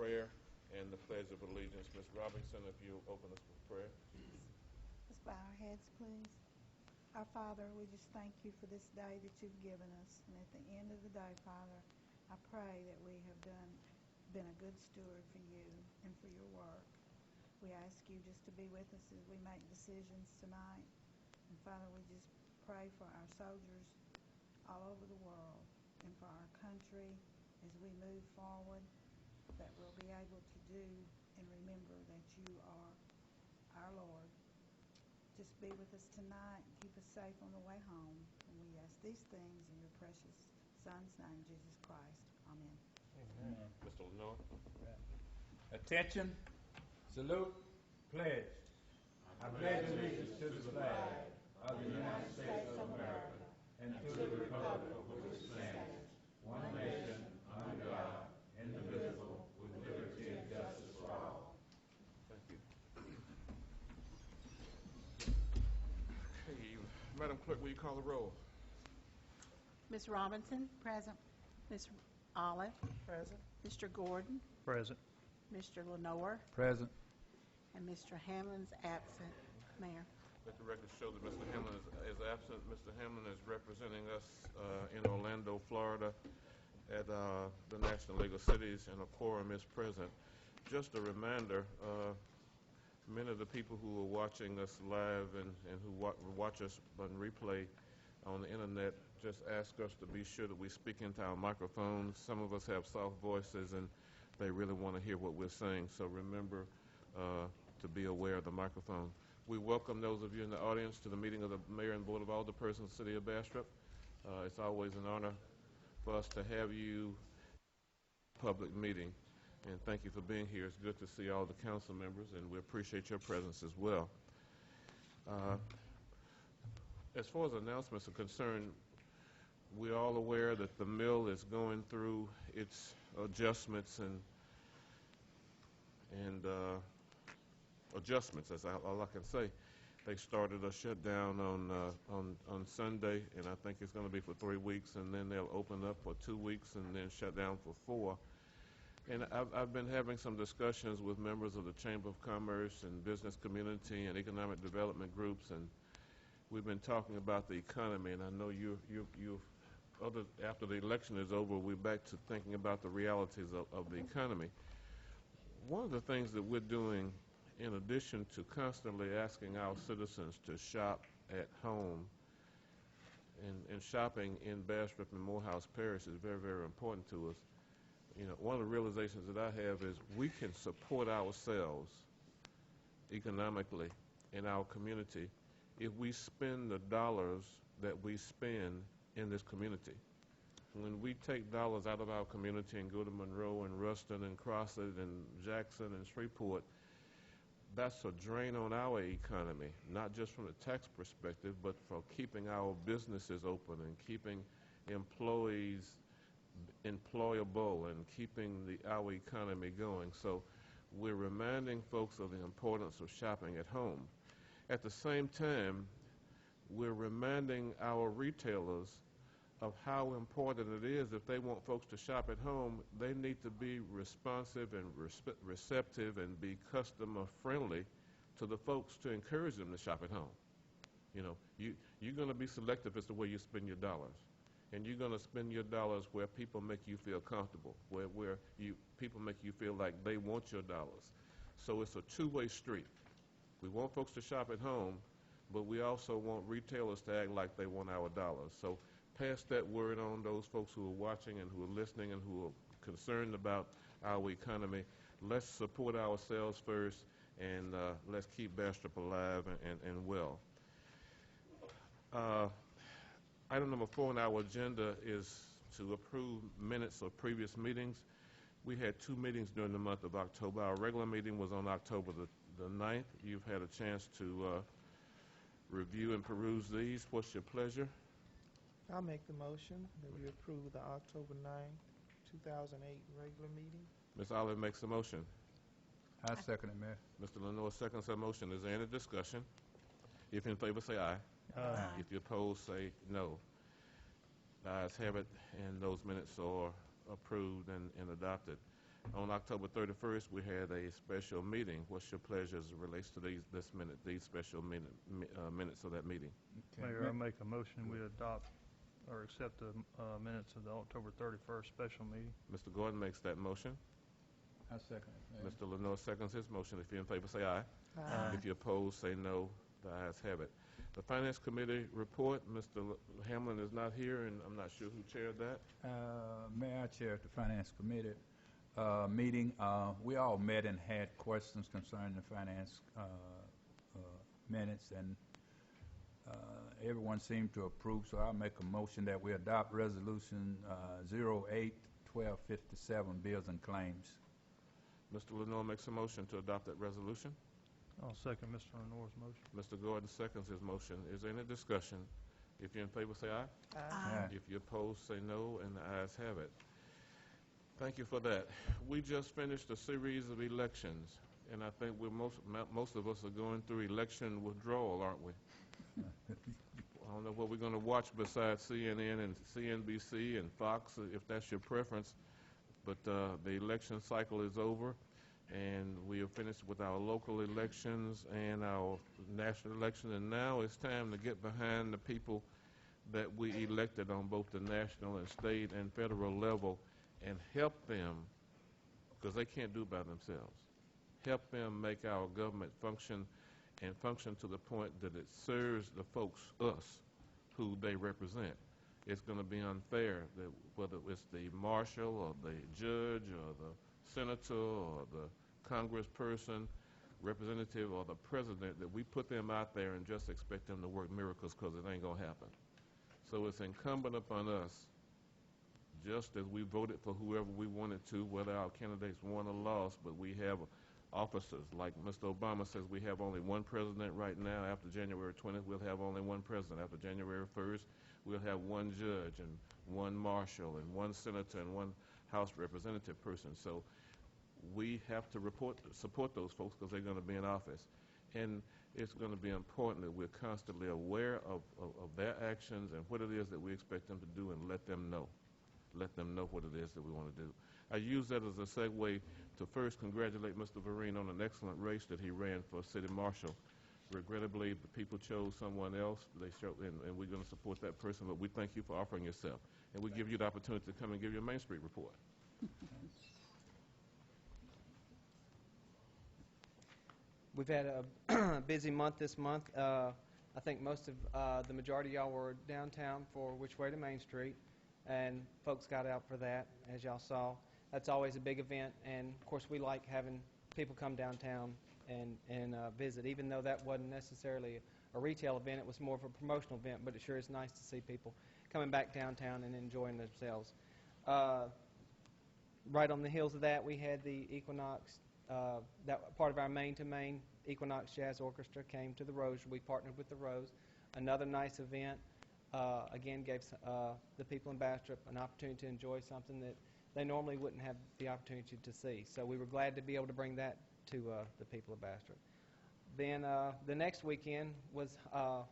prayer and the Pledge of Allegiance. Ms. Robinson, if you'll open us with prayer. Let's bow our heads, please. Our Father, we just thank you for this day that you've given us. And at the end of the day, Father, I pray that we have been a good steward for you and for your work. We ask you just to be with us as we make decisions tonight. And Father, we just pray for our soldiers all over the world and for our country as we move forward, that we'll be able to do and remember that you are our Lord. Just be with us tonight. Keep us safe on the way home. And we ask these things in your precious Son's name, Jesus Christ. Amen. Amen. Mr. Lenore. Attention, salute, pledge. I pledge allegiance to the flag of the United States of America and to the republic for which it stands, one nation, under God, indivisible, with liberty and justice for all. Thank you. Okay, Madam Clerk, will you call the roll? Ms. Robinson? Present. Ms. Olive? Present. Mr. Gordon? Present. Mr. Lenore? Present. And Mr. Hamlin's absent. Mayor. Let the record show that Mr. Hamlin is absent. Mr. Hamlin is representing us in Orlando, Florida at the National League of Cities, and a quorum is present. Just a reminder, many of the people who are watching us live and who watch us on replay on the internet just ask us to be sure that we speak into our microphones. Some of us have soft voices and they really want to hear what we're saying, so remember to be aware of the microphone. We welcome those of you in the audience to the meeting of the Mayor and Board of Alderpersons of the City of Bastrop. It's always an honor for us to have you public meeting, and thank you for being here. It's good to see all the council members, and we appreciate your presence as well. As far as announcements are concerned, we're all aware that the mill is going through its adjustments and adjustments, that's all I can say. They started a shutdown on Sunday, and I think it's going to be for 3 weeks, and then they'll open up for 2 weeks and then shut down for 4. And I've been having some discussions with members of the Chamber of Commerce and business community and economic development groups, and we've been talking about the economy, and I know after the election is over, we're back to thinking about the realities of the economy. One of the things that we're doing, in addition to constantly asking our citizens to shop at home, and shopping in Bastrop and Morehouse Parish is very, very important to us. You know, one of the realizations that I have is we can support ourselves economically in our community if we spend the dollars that we spend in this community. When we take dollars out of our community and go to Monroe and Ruston and Crossett and Jackson and Shreveport, that's a drain on our economy, not just from the tax perspective, but for keeping our businesses open and keeping employees employable and keeping our economy going. So we're reminding folks of the importance of shopping at home. At the same time, we're reminding our retailers of how important it is. If they want folks to shop at home, they need to be responsive and receptive and be customer friendly to the folks to encourage them to shop at home. You know, you're going to be selective as to where you spend your dollars, and you're going to spend your dollars where people make you feel comfortable, where people make you feel like they want your dollars. So it's a two-way street. We want folks to shop at home, but we also want retailers to act like they want our dollars. So pass that word on those folks who are watching and who are listening and who are concerned about our economy. Let's support ourselves first, and let's keep Bastrop alive and well. Item number 4 on our agenda is to approve minutes of previous meetings. We had 2 meetings during the month of October. Our regular meeting was on October the 9th. You've had a chance to review and peruse these. What's your pleasure? I'll make the motion that we approve the October 9, 2008 regular meeting. Ms. Olive makes the motion. I second it, Mayor. Mr. Lenore seconds that motion. Is there any discussion? If in favor, say aye. Aye. If you oppose, say no. The ayes have it, and those minutes are approved and adopted. On October 31st, we had a special meeting. What's your pleasure as it relates to these special minutes of that meeting? Okay. Mayor, I make a motion we adopt or accept the minutes of the October 31st special meeting. Mr. Gordon makes that motion. I second it, Mayor. Mr. Lenore seconds his motion. If you're in favor, say aye. Aye. If you oppose, say no. The ayes have it. The Finance Committee report, Mr. Hamlin is not here, and I'm not sure who chaired that. Mayor, I chaired the Finance Committee meeting. We all met and had questions concerning the finance minutes, and everyone seemed to approve, so I'll make a motion that we adopt Resolution 08-1257, bills and claims. Mr. Lenore makes a motion to adopt that resolution. I'll second Mr. Lenore's motion. Mr. Gordon seconds his motion. Is there any discussion? If you're in favor, say aye. Aye. If you oppose, say no, and the ayes have it. Thank you for that. We just finished a series of elections, and I think most of us are going through election withdrawal, aren't we? I don't know what we're going to watch besides CNN and CNBC and Fox, if that's your preference, but the election cycle is over, and we have finished with our local elections and our national election, and now it's time to get behind the people that we elected on both the national and state and federal level and help them, because they can't do it by themselves. Help them make our government function and function to the point that it serves the folks, us, who they represent. It's going to be unfair that whether it's the marshal or the judge or the senator or the congressperson, representative or the president, that we put them out there and just expect them to work miracles, because it ain't going to happen. So it's incumbent upon us, just as we voted for whoever we wanted to, whether our candidates won or lost, but we have officers. Like Mr. Obama says, we have only one president right now. After January 20th, we'll have only one president. After January 1st, we'll have one judge and one marshal and one senator and one House representative person. So we have to support those folks, because they're going to be in office. And it's going to be important that we're constantly aware of their actions and what it is that we expect them to do, and let them know. Let them know what it is that we want to do. I use that as a segue to first congratulate Mr. Vereen on an excellent race that he ran for city marshal. Regrettably, the people chose someone else. And we're going to support that person, but we thank you for offering yourself. And we give you the opportunity to come and give your Main Street report. We've had a busy month this month. I think most of the majority of y'all were downtown for Which Way to Main Street, and folks got out for that, as y'all saw. That's always a big event, and of course we like having people come downtown and visit. Even though that wasn't necessarily a retail event, it was more of a promotional event, but it sure is nice to see people coming back downtown and enjoying themselves. Right on the heels of that, we had the Equinox, that part of our main-to-main Equinox Jazz Orchestra came to the Rose. We partnered with the Rose. Another nice event. Again, gave the people in Bastrop an opportunity to enjoy something that they normally wouldn't have the opportunity to see. So we were glad to be able to bring that to the people of Bastrop. Then the next weekend was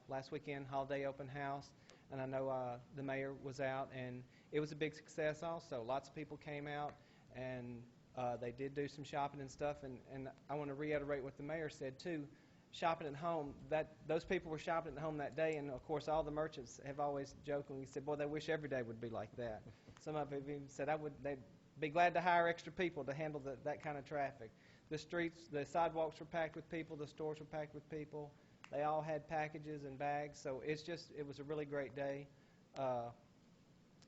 last weekend, holiday open house, and I know the mayor was out, and it was a big success also. Lots of people came out, and they did do some shopping and stuff, and I want to reiterate what the mayor said too. Shopping at home, those people were shopping at home that day, and of course all the merchants have always jokingly said, boy, they wish every day would be like that. Some of them even said they'd be glad to hire extra people to handle that kind of traffic. The streets, the sidewalks were packed with people, the stores were packed with people. They all had packages and bags, so it was a really great day.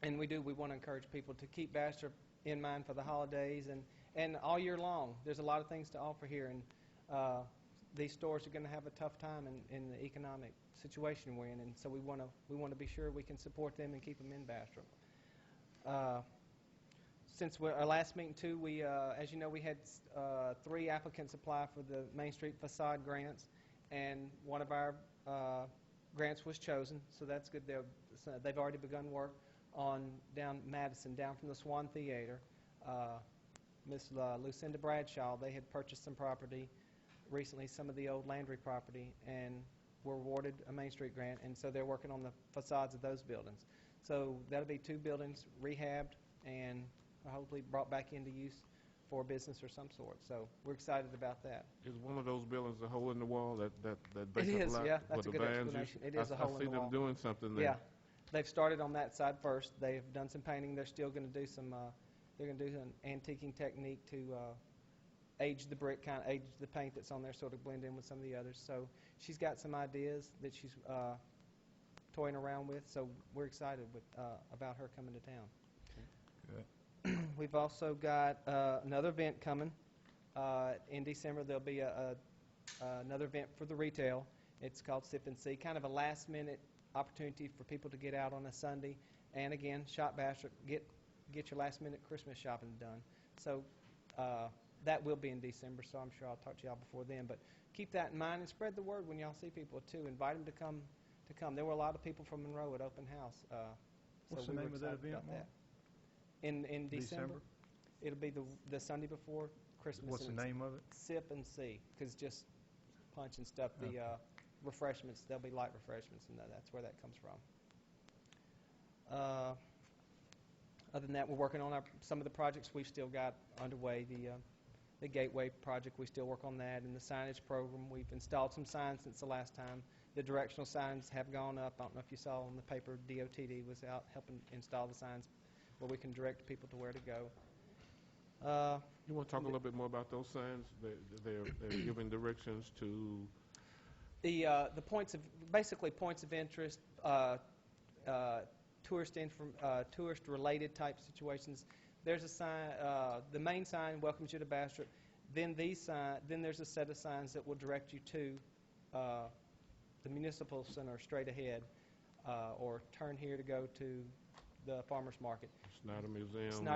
And we want to encourage people to keep Bastrop in mind for the holidays and all year long. There's a lot of things to offer here, and these stores are going to have a tough time in the economic situation we're in, and so we want to be sure we can support them and keep them in Bastrop. Since our last meeting too, we, as you know, we had 3 applicants apply for the Main Street facade grants, and one of our grants was chosen, so that's good. They've already begun work on down Madison, down from the Swan Theater. Miss Lucinda Bradshaw, they had purchased some property recently, some of the old Landry property, and were awarded a Main Street grant, and so they're working on the facades of those buildings. So that'll be 2 buildings rehabbed and hopefully brought back into use for business or some sort. So we're excited about that. Is one of those buildings a hole in the wall, that It vacant is, lot yeah, where that's a the good vans explanation. used- It is a hole in the I see them wall. doing something there. Yeah, they've started on that side first. They've done some painting. They're still going to do some. They're going to do an antiquing technique to age the brick, kind of age the paint that's on there, sort of blend in with some of the others. So she's got some ideas that she's toying around with. So we're excited about her coming to town. Good. We've also got another event coming in December. There'll be another event for the retail. It's called Sip and See, kind of a last-minute opportunity for people to get out on a Sunday and, again, shop Bastrop, get your last-minute Christmas shopping done. So that will be in December, so I'm sure I'll talk to y'all before then. But keep that in mind and spread the word when y'all see people, too. Invite them to come. There were a lot of people from Monroe at open house. What's so the we name were of that excited event, about Mark? that. In December? It'll be the Sunday before Christmas. What's the and it's name of it? Sip and See, because just punch and stuff. The refreshments, there'll be light refreshments, and that's where that comes from. Other than that, we're working on some of the projects we've still got underway. The Gateway project, we still work on that, and the signage program. We've installed some signs since the last time. The directional signs have gone up. I don't know if you saw on the paper, DOTD was out helping install the signs where we can direct people to where to go. You want to talk a little bit more about those signs? They're giving directions to... The points of, basically points of interest, tourist-related type situations. There's a sign, the main sign welcomes you to Bastrop. Then there's a set of signs that will direct you to the municipal center straight ahead, or turn here to go to the farmers market. Snyder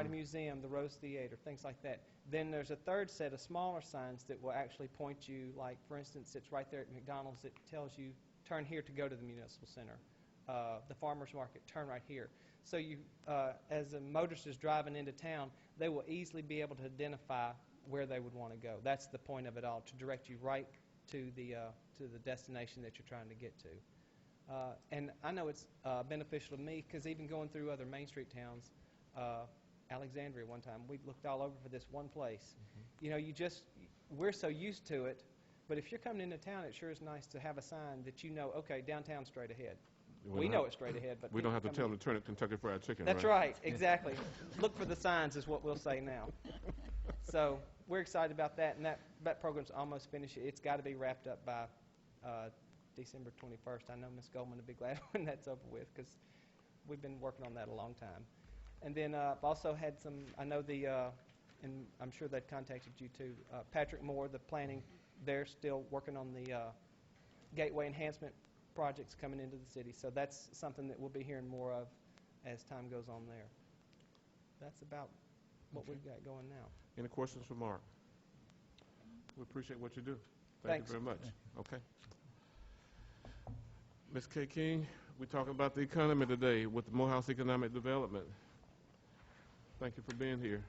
Museum, the Rose Theater, things like that. Then there's a third set of smaller signs that will actually point you, like, for instance, it's right there at McDonald's. It tells you, turn here to go to the municipal center. The farmers market, turn right here. So you, as a motorist is driving into town, they will easily be able to identify where they would want to go. That's the point of it all, to direct you right to the destination that you're trying to get to. And I know it's beneficial to me, because even going through other Main Street towns, Alexandria one time, we looked all over for this one place. You know, we're so used to it, but if you're coming into town, it sure is nice to have a sign that you know, okay, downtown straight ahead. We know it's straight ahead, but we don't have to tell them to turn at Kentucky Fried Chicken, That's right, exactly. Look for the signs is what we'll say now. So we're excited about that, and that program's almost finished. It's got to be wrapped up by December 21st. I know Ms. Goldman will be glad when that's over with, because we've been working on that a long time. And then I've also had some, I know and I'm sure they've contacted you too, Patrick Moore, the planning, they're still working on the gateway enhancement projects coming into the city. So that's something that we'll be hearing more of as time goes on there. That's about what we've got going now. Any questions for Mark? We appreciate what you do. Thanks. You very much. Okay. Ms. K. King, we're talking about the economy today with the Morehouse Economic Development. Thank you for being here.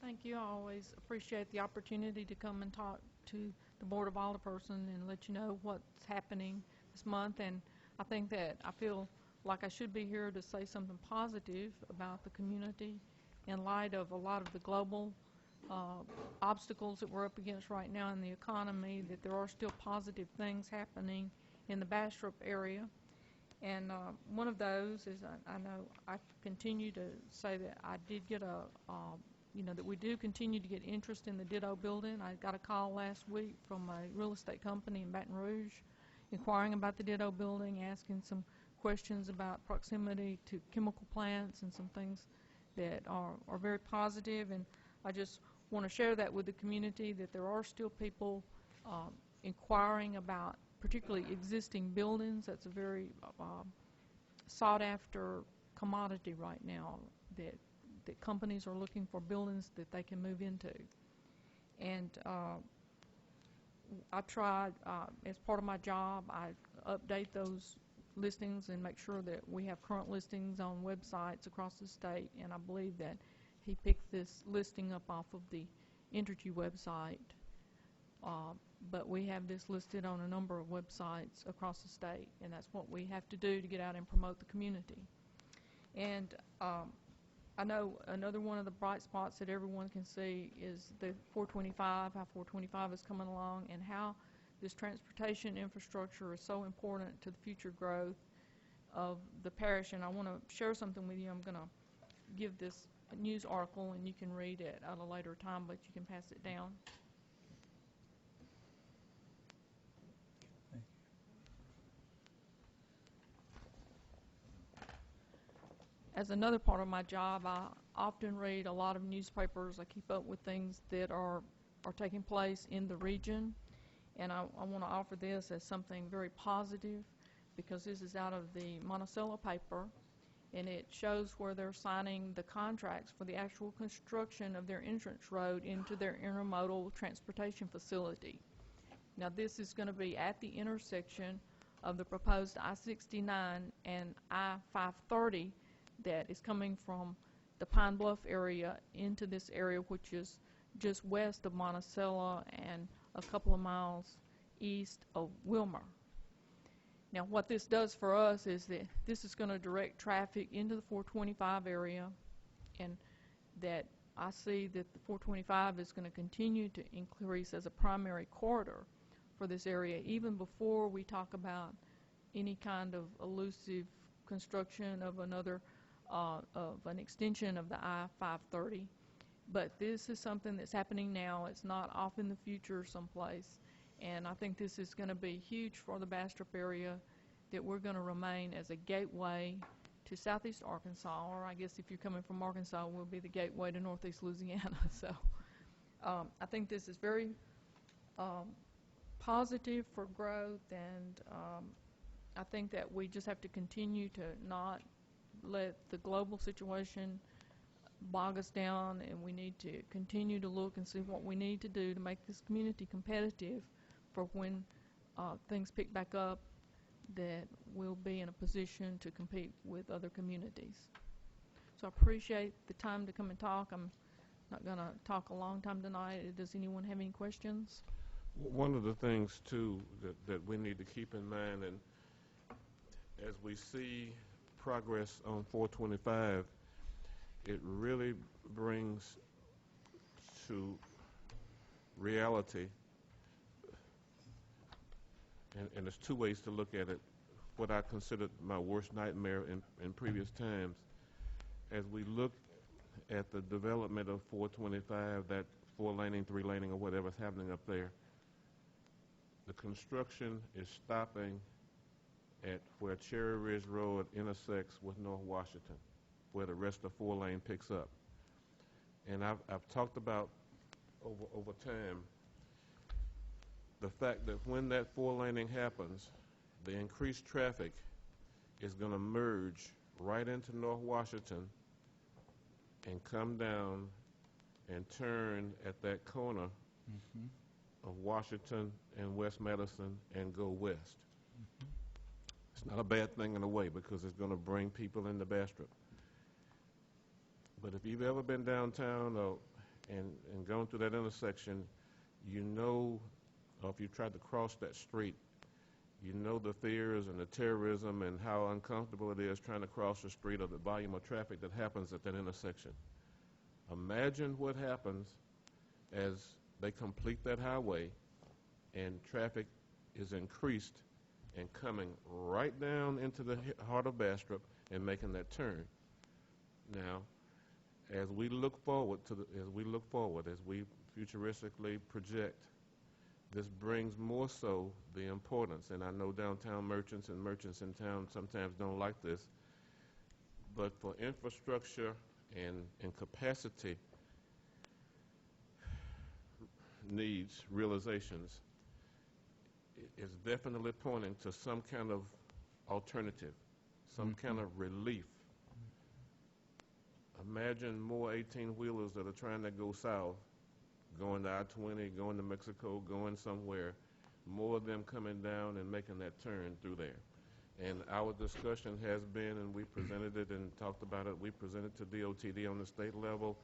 Thank you. I always appreciate the opportunity to come and talk to the Board of Alderpersons and let you know what's happening this month. And I think that I feel like I should be here to say something positive about the community in light of a lot of the global obstacles that we're up against right now in the economy, that there are still positive things happening in the Bastrop area. And one of those is, I know I continue to say that I did get that we do continue to get interest in the Ditto building. I got a call last week from a real estate company in Baton Rouge inquiring about the Ditto building, asking some questions about proximity to chemical plants and some things that are very positive. And I just want to share that with the community, that there are still people inquiring about particularly existing buildings. That's a very sought-after commodity right now, that companies are looking for buildings that they can move into. And I tried, as part of my job, I update those listings and make sure that we have current listings on websites across the state, and I believe that he picked this listing up off of the Entergy website. But we have this listed on a number of websites across the state, and that's what we have to do to get out and promote the community. And I know another one of the bright spots that everyone can see is the 425, how 425 is coming along, and how this transportation infrastructure is so important to the future growth of the parish. And I want to share something with you. I'm going to give this news article, and you can read it at a later time, but you can pass it down. As another part of my job, I often read a lot of newspapers. I keep up with things that are taking place in the region, and I want to offer this as something very positive, because this is out of the Monticello paper, and it shows where they're signing the contracts for the actual construction of their entrance road into their intermodal transportation facility. Now, this is going to be at the intersection of the proposed I-69 and I-530 that is coming from the Pine Bluff area into this area, which is just west of Monticello and a couple of miles east of Wilmer. Now, what this does for us is that this is going to direct traffic into the 425 area, and that I see that the 425 is going to continue to increase as a primary corridor for this area, even before we talk about any kind of elusive construction of an extension of the I-530. But this is something that's happening now. It's not off in the future someplace. And I think this is going to be huge for the Bastrop area, that we're going to remain as a gateway to southeast Arkansas, or I guess if you're coming from Arkansas, we'll be the gateway to northeast Louisiana. So I think this is very positive for growth, and I think that we just have to continue to not let the global situation bog us down, and we need to continue to look and see what we need to do to make this community competitive for when things pick back up, that we'll be in a position to compete with other communities. So I appreciate the time to come and talk. I'm not going to talk a long time tonight. Does anyone have any questions? One of the things, too, that we need to keep in mind, and as we see progress on 425, it really brings to reality, and there's two ways to look at it, what I considered my worst nightmare in previous times. As we look at the development of 425, that 4-laning, 3-laning, or whatever's happening up there, the construction is stopping at where Cherry Ridge Road intersects with North Washington, where the rest of 4-lane picks up. And I've talked about over time the fact that when that 4-laning happens, the increased traffic is going to merge right into North Washington and come down and turn at that corner of Washington and West Madison and go west. It's not a bad thing in a way, because it's going to bring people into Bastrop. But if you've ever been downtown and gone through that intersection, you know, or if you tried to cross that street, you know the fears and the terrorism and how uncomfortable it is trying to cross the street, or the volume of traffic that happens at that intersection. Imagine what happens as they complete that highway and traffic is increased and coming right down into the heart of Bastrop and making that turn. Now, as we look forward, as we futuristically project, this brings more so the importance, and I know downtown merchants and merchants in town sometimes don't like this, but for infrastructure and capacity needs, realizations, is definitely pointing to some kind of alternative, some kind of relief. Imagine more 18-wheelers that are trying to go south, going to I-20, going to Mexico, going somewhere, more of them coming down and making that turn through there. And our discussion has been, and we presented it and talked about it, we presented to DOTD on the state level.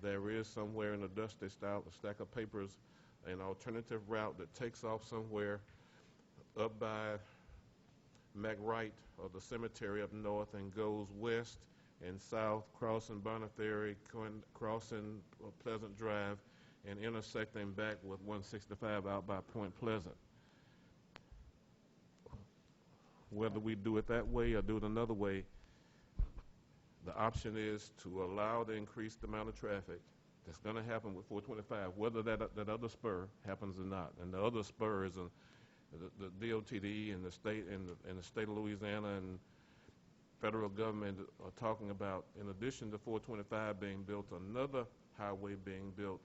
There is somewhere in a dusty stack of papers an alternative route that takes off somewhere up by McWright or the cemetery up north and goes west and south, crossing Bonner Ferry, crossing Pleasant Drive, and intersecting back with 165 out by Point Pleasant. Whether we do it that way or do it another way, the option is to allow the increased amount of traffic that's going to happen with 425, whether that other spur happens or not. And the other spur is the DOTD and the state and the state of Louisiana and federal government are talking about, in addition to 425 being built, another highway being built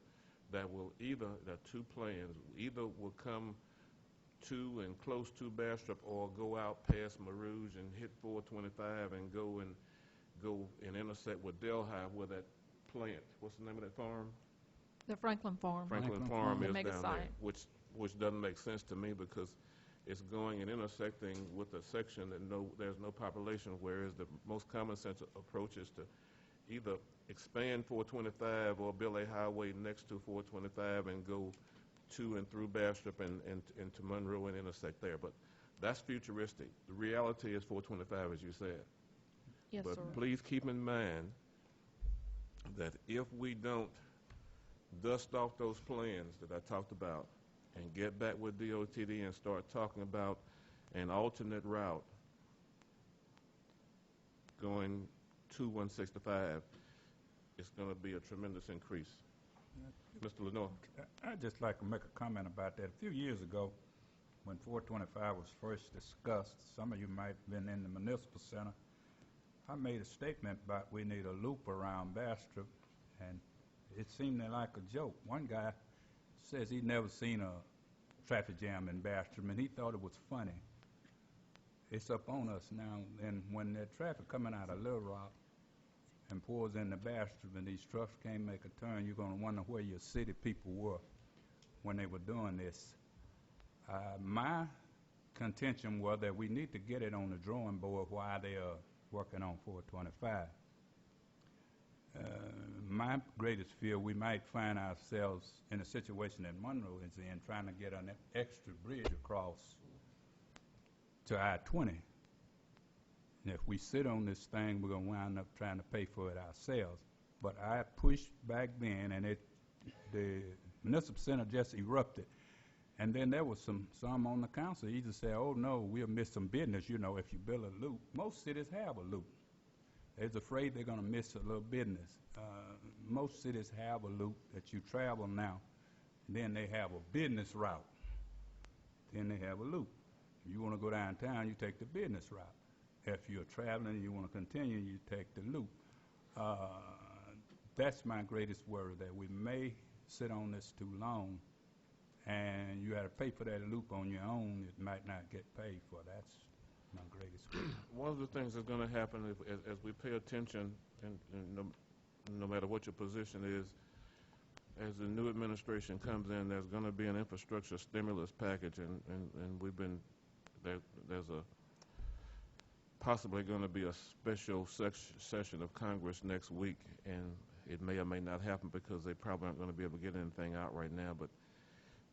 that will either, there are two plans, either will come to and close to Bastrop or go out past Marouge and hit 425 and go and intersect with Delhi where that plant, what's the name of that farm? The Franklin Farm. Franklin Farm The is mega down site. there, which doesn't make sense to me because it's going and intersecting with a section that there's no population, whereas the most common sense approach is to either expand 425 or build a highway next to 425 and go to and through Bastrop and to Monroe and intersect there. But that's futuristic. The reality is 425, as you said. Yes, But sir. please keep in mind that if we don't dust off those plans that I talked about and get back with DOTD and start talking about an alternate route going to 165, it's going to be a tremendous increase. Mr. Lenore. I'd just like to make a comment about that. A few years ago, when 425 was first discussed, some of you might have been in the municipal center, I made a statement about we need a loop around Bastrop, and it seemed like a joke. One guy says he'd never seen a traffic jam in Bastrop, and he thought it was funny. It's up on us now, and when that traffic coming out of Little Rock and pours into Bastrop and these trucks can't make a turn, you're going to wonder where your city people were when they were doing this. My contention was that we need to get it on the drawing board while they are working on 425. My greatest fear, we might find ourselves in a situation that Monroe is in, trying to get an extra bridge across to I-20. And if we sit on this thing, we're going to wind up trying to pay for it ourselves. But I pushed back then, and the municipal center just erupted. And then there was some on the council either say, oh no, we'll miss some business, you know, if you build a loop. Most cities have a loop. They're afraid they're going to miss a little business. Most cities have a loop that you travel now. Then they have a business route. Then they have a loop. If you want to go downtown, you take the business route. If you're traveling and you want to continue, you take the loop. That's my greatest worry, that we may sit on this too long, and you have to pay for that loop on your own. It might not get paid for. That's my greatest worry. One of the things that's going to happen as we pay attention, and no matter what your position is, as the new administration comes in, there's going to be an infrastructure stimulus package, and we've been there's possibly going to be a special session of Congress next week, and it may or may not happen because they probably aren't going to be able to get anything out right now. But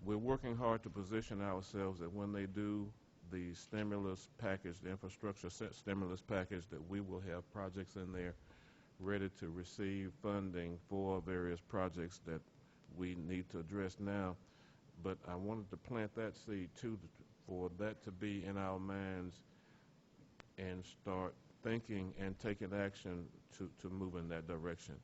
we're working hard to position ourselves that when they do the stimulus package, the infrastructure stimulus package, that we will have projects in there ready to receive funding for various projects that we need to address now. But I wanted to plant that seed too, for that to be in our minds and start thinking and taking action to move in that direction.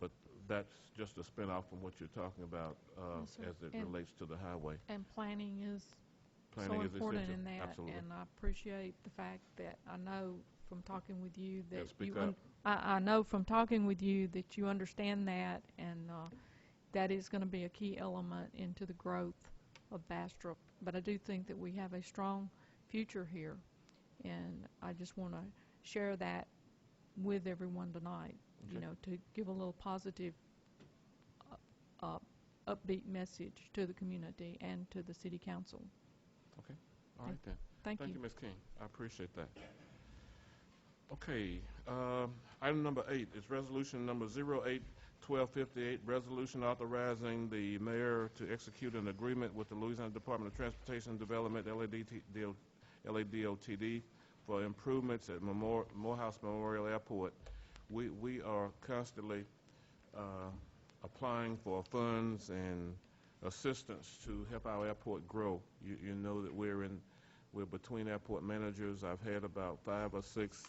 But that's just a spin-off from what you're talking about Yes, sir. as it relates to the highway. And planning is Planning so is important essential. in that. Absolutely. And I appreciate the fact that I know from talking with you Yeah, that speak you up. I know from talking with you that you understand that, and that is going to be a key element into the growth of Bastrop. But I do think that we have a strong future here, and I just want to share that with everyone tonight, you Okay. know, to give a little positive, upbeat message to the community and to the city council. Okay. All right then. Thank you. Thank you, Ms. King. I appreciate that. Okay. Item number 8 is resolution number 08-1258, resolution authorizing the mayor to execute an agreement with the Louisiana Department of Transportation and Development, LADOTD, for improvements at Morehouse Memorial Airport We are constantly applying for funds and assistance to help our airport grow. You know that we're between airport managers. I've had about 5 or 6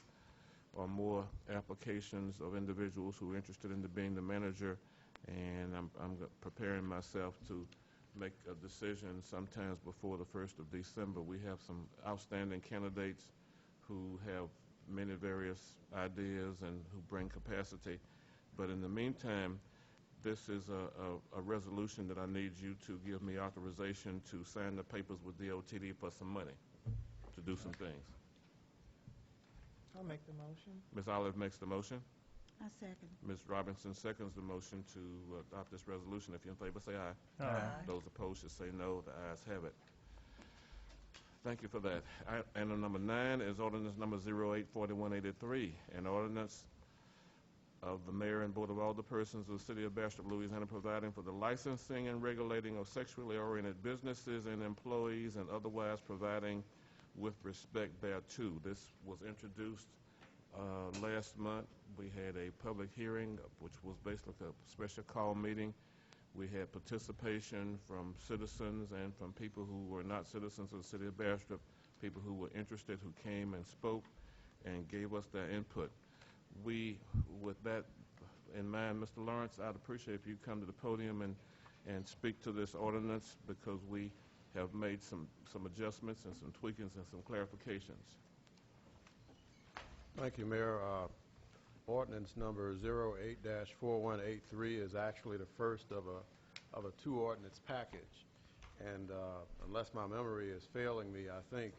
or more applications of individuals who are interested in being the manager, and I'm preparing myself to make a decision sometimes before the 1st of December. We have some outstanding candidates who have many various ideas and who bring capacity. But in the meantime, this is a resolution that I need you to give me authorization to sign the papers with DOTD for some money to do some things. I'll make the motion. Ms. Olive makes the motion. I second. Ms. Robinson seconds the motion to adopt this resolution. If you're in favor, say aye. Aye. Those opposed should say no. The ayes have it. Thank you for that. Item number 9 is ordinance number 084183, an ordinance of the mayor and board of alderpersons of the city of Bastrop, Louisiana, providing for the licensing and regulating of sexually oriented businesses and employees and otherwise providing with respect thereto. This was introduced last month. We had a public hearing, which was basically a special call meeting. We had participation from citizens and from people who were not citizens of the city of Bastrop, people who were interested, who came and spoke and gave us their input. With that in mind, Mr. Lawrence, I'd appreciate if you come to the podium and speak to this ordinance, because we have made some adjustments and some tweakings and some clarifications. Thank you, Mayor. Ordinance number 08-4183 is actually the first of a 2-ordinance package. And unless my memory is failing me, I think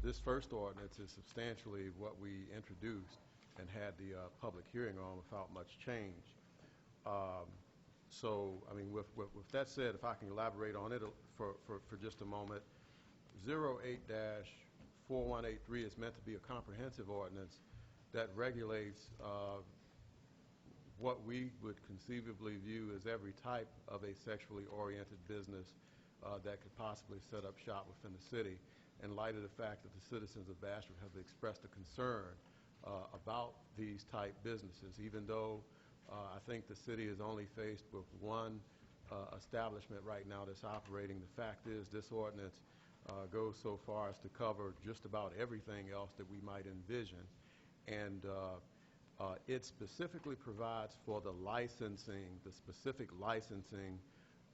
this first ordinance is substantially what we introduced and had the public hearing on without much change. So, I mean, with that said, if I can elaborate on it for just a moment, 08-4183 is meant to be a comprehensive ordinance that regulates what we would conceivably view as every type of a sexually oriented business that could possibly set up shop within the city, in light of the fact that the citizens of Bastrop have expressed a concern about these type businesses. Even though I think the city is only faced with one establishment right now that's operating, the fact is this ordinance goes so far as to cover just about everything else that we might envision. And it specifically provides for the licensing, the specific licensing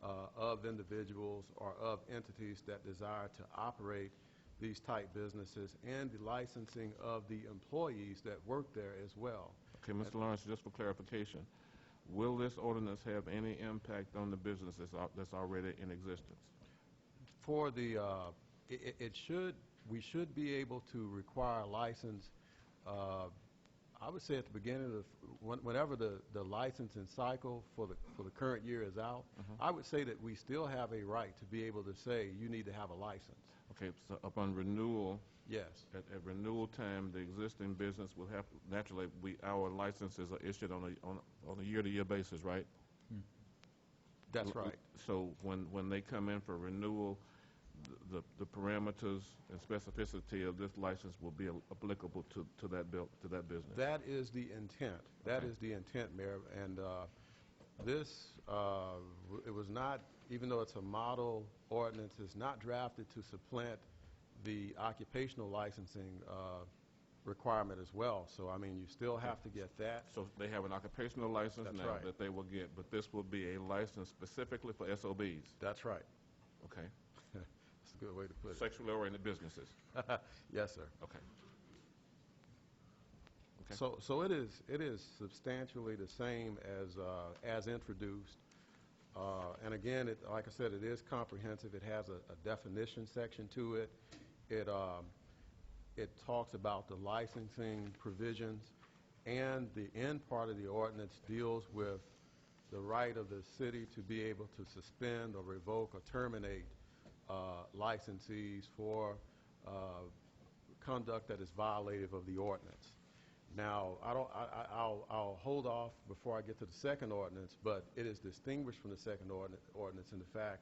of individuals or of entities that desire to operate these type businesses, and the licensing of the employees that work there as well. Okay, Mr. Lawrence, just for clarification, will this ordinance have any impact on the business that's already in existence? For the, we should be able to require a license, I would say at the beginning of, whenever the licensing cycle for the current year is out, I would say that we still have a right to be able to say you need to have a license. Okay, so upon renewal, yes, at renewal time, the existing business will have, naturally, our licenses are issued on a year-to-year basis, right? That's right. So when they come in for renewal, the parameters and specificity of this license will be applicable to that business. That is the intent. That is the intent, Mayor. And this, it was not, even though it's a model ordinance, it's not drafted to supplant the occupational licensing requirement as well. So, I mean, you still have to get that. So they have an occupational license That's now right. that they will get, but this will be a license specifically for SOBs. That's right. Okay. That's a good way to put it. Sexually oriented businesses. Yes, sir. Okay. So it is substantially the same as introduced. And again, like I said, it is comprehensive. It has a definition section to it. It talks about the licensing provisions, and the end part of the ordinance deals with the right of the city to be able to suspend or revoke or terminate licensees for conduct that is violative of the ordinance. Now, I'll hold off before I get to the second ordinance, but it is distinguished from the second ordinance in the fact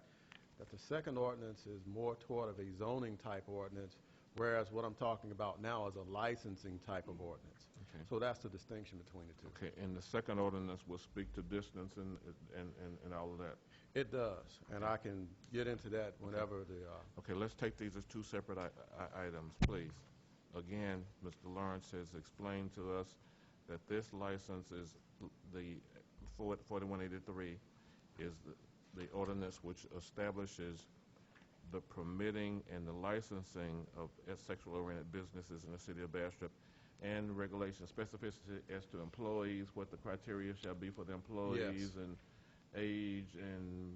that the second ordinance is more toward of a zoning type ordinance, whereas what I'm talking about now is a licensing type of ordinance. Okay. So that's the distinction between the two. Okay, and the second ordinance will speak to distance and all of that. It does, and I can get into that whenever the, Okay, let's take these as two separate items, please. Again, Mr. Lawrence has explained to us that this license is the 4183 is the ordinance which establishes the permitting and the licensing of sexual-oriented businesses in the city of Bastrop, and regulation specificity as to employees, what the criteria shall be for the employees, and age, and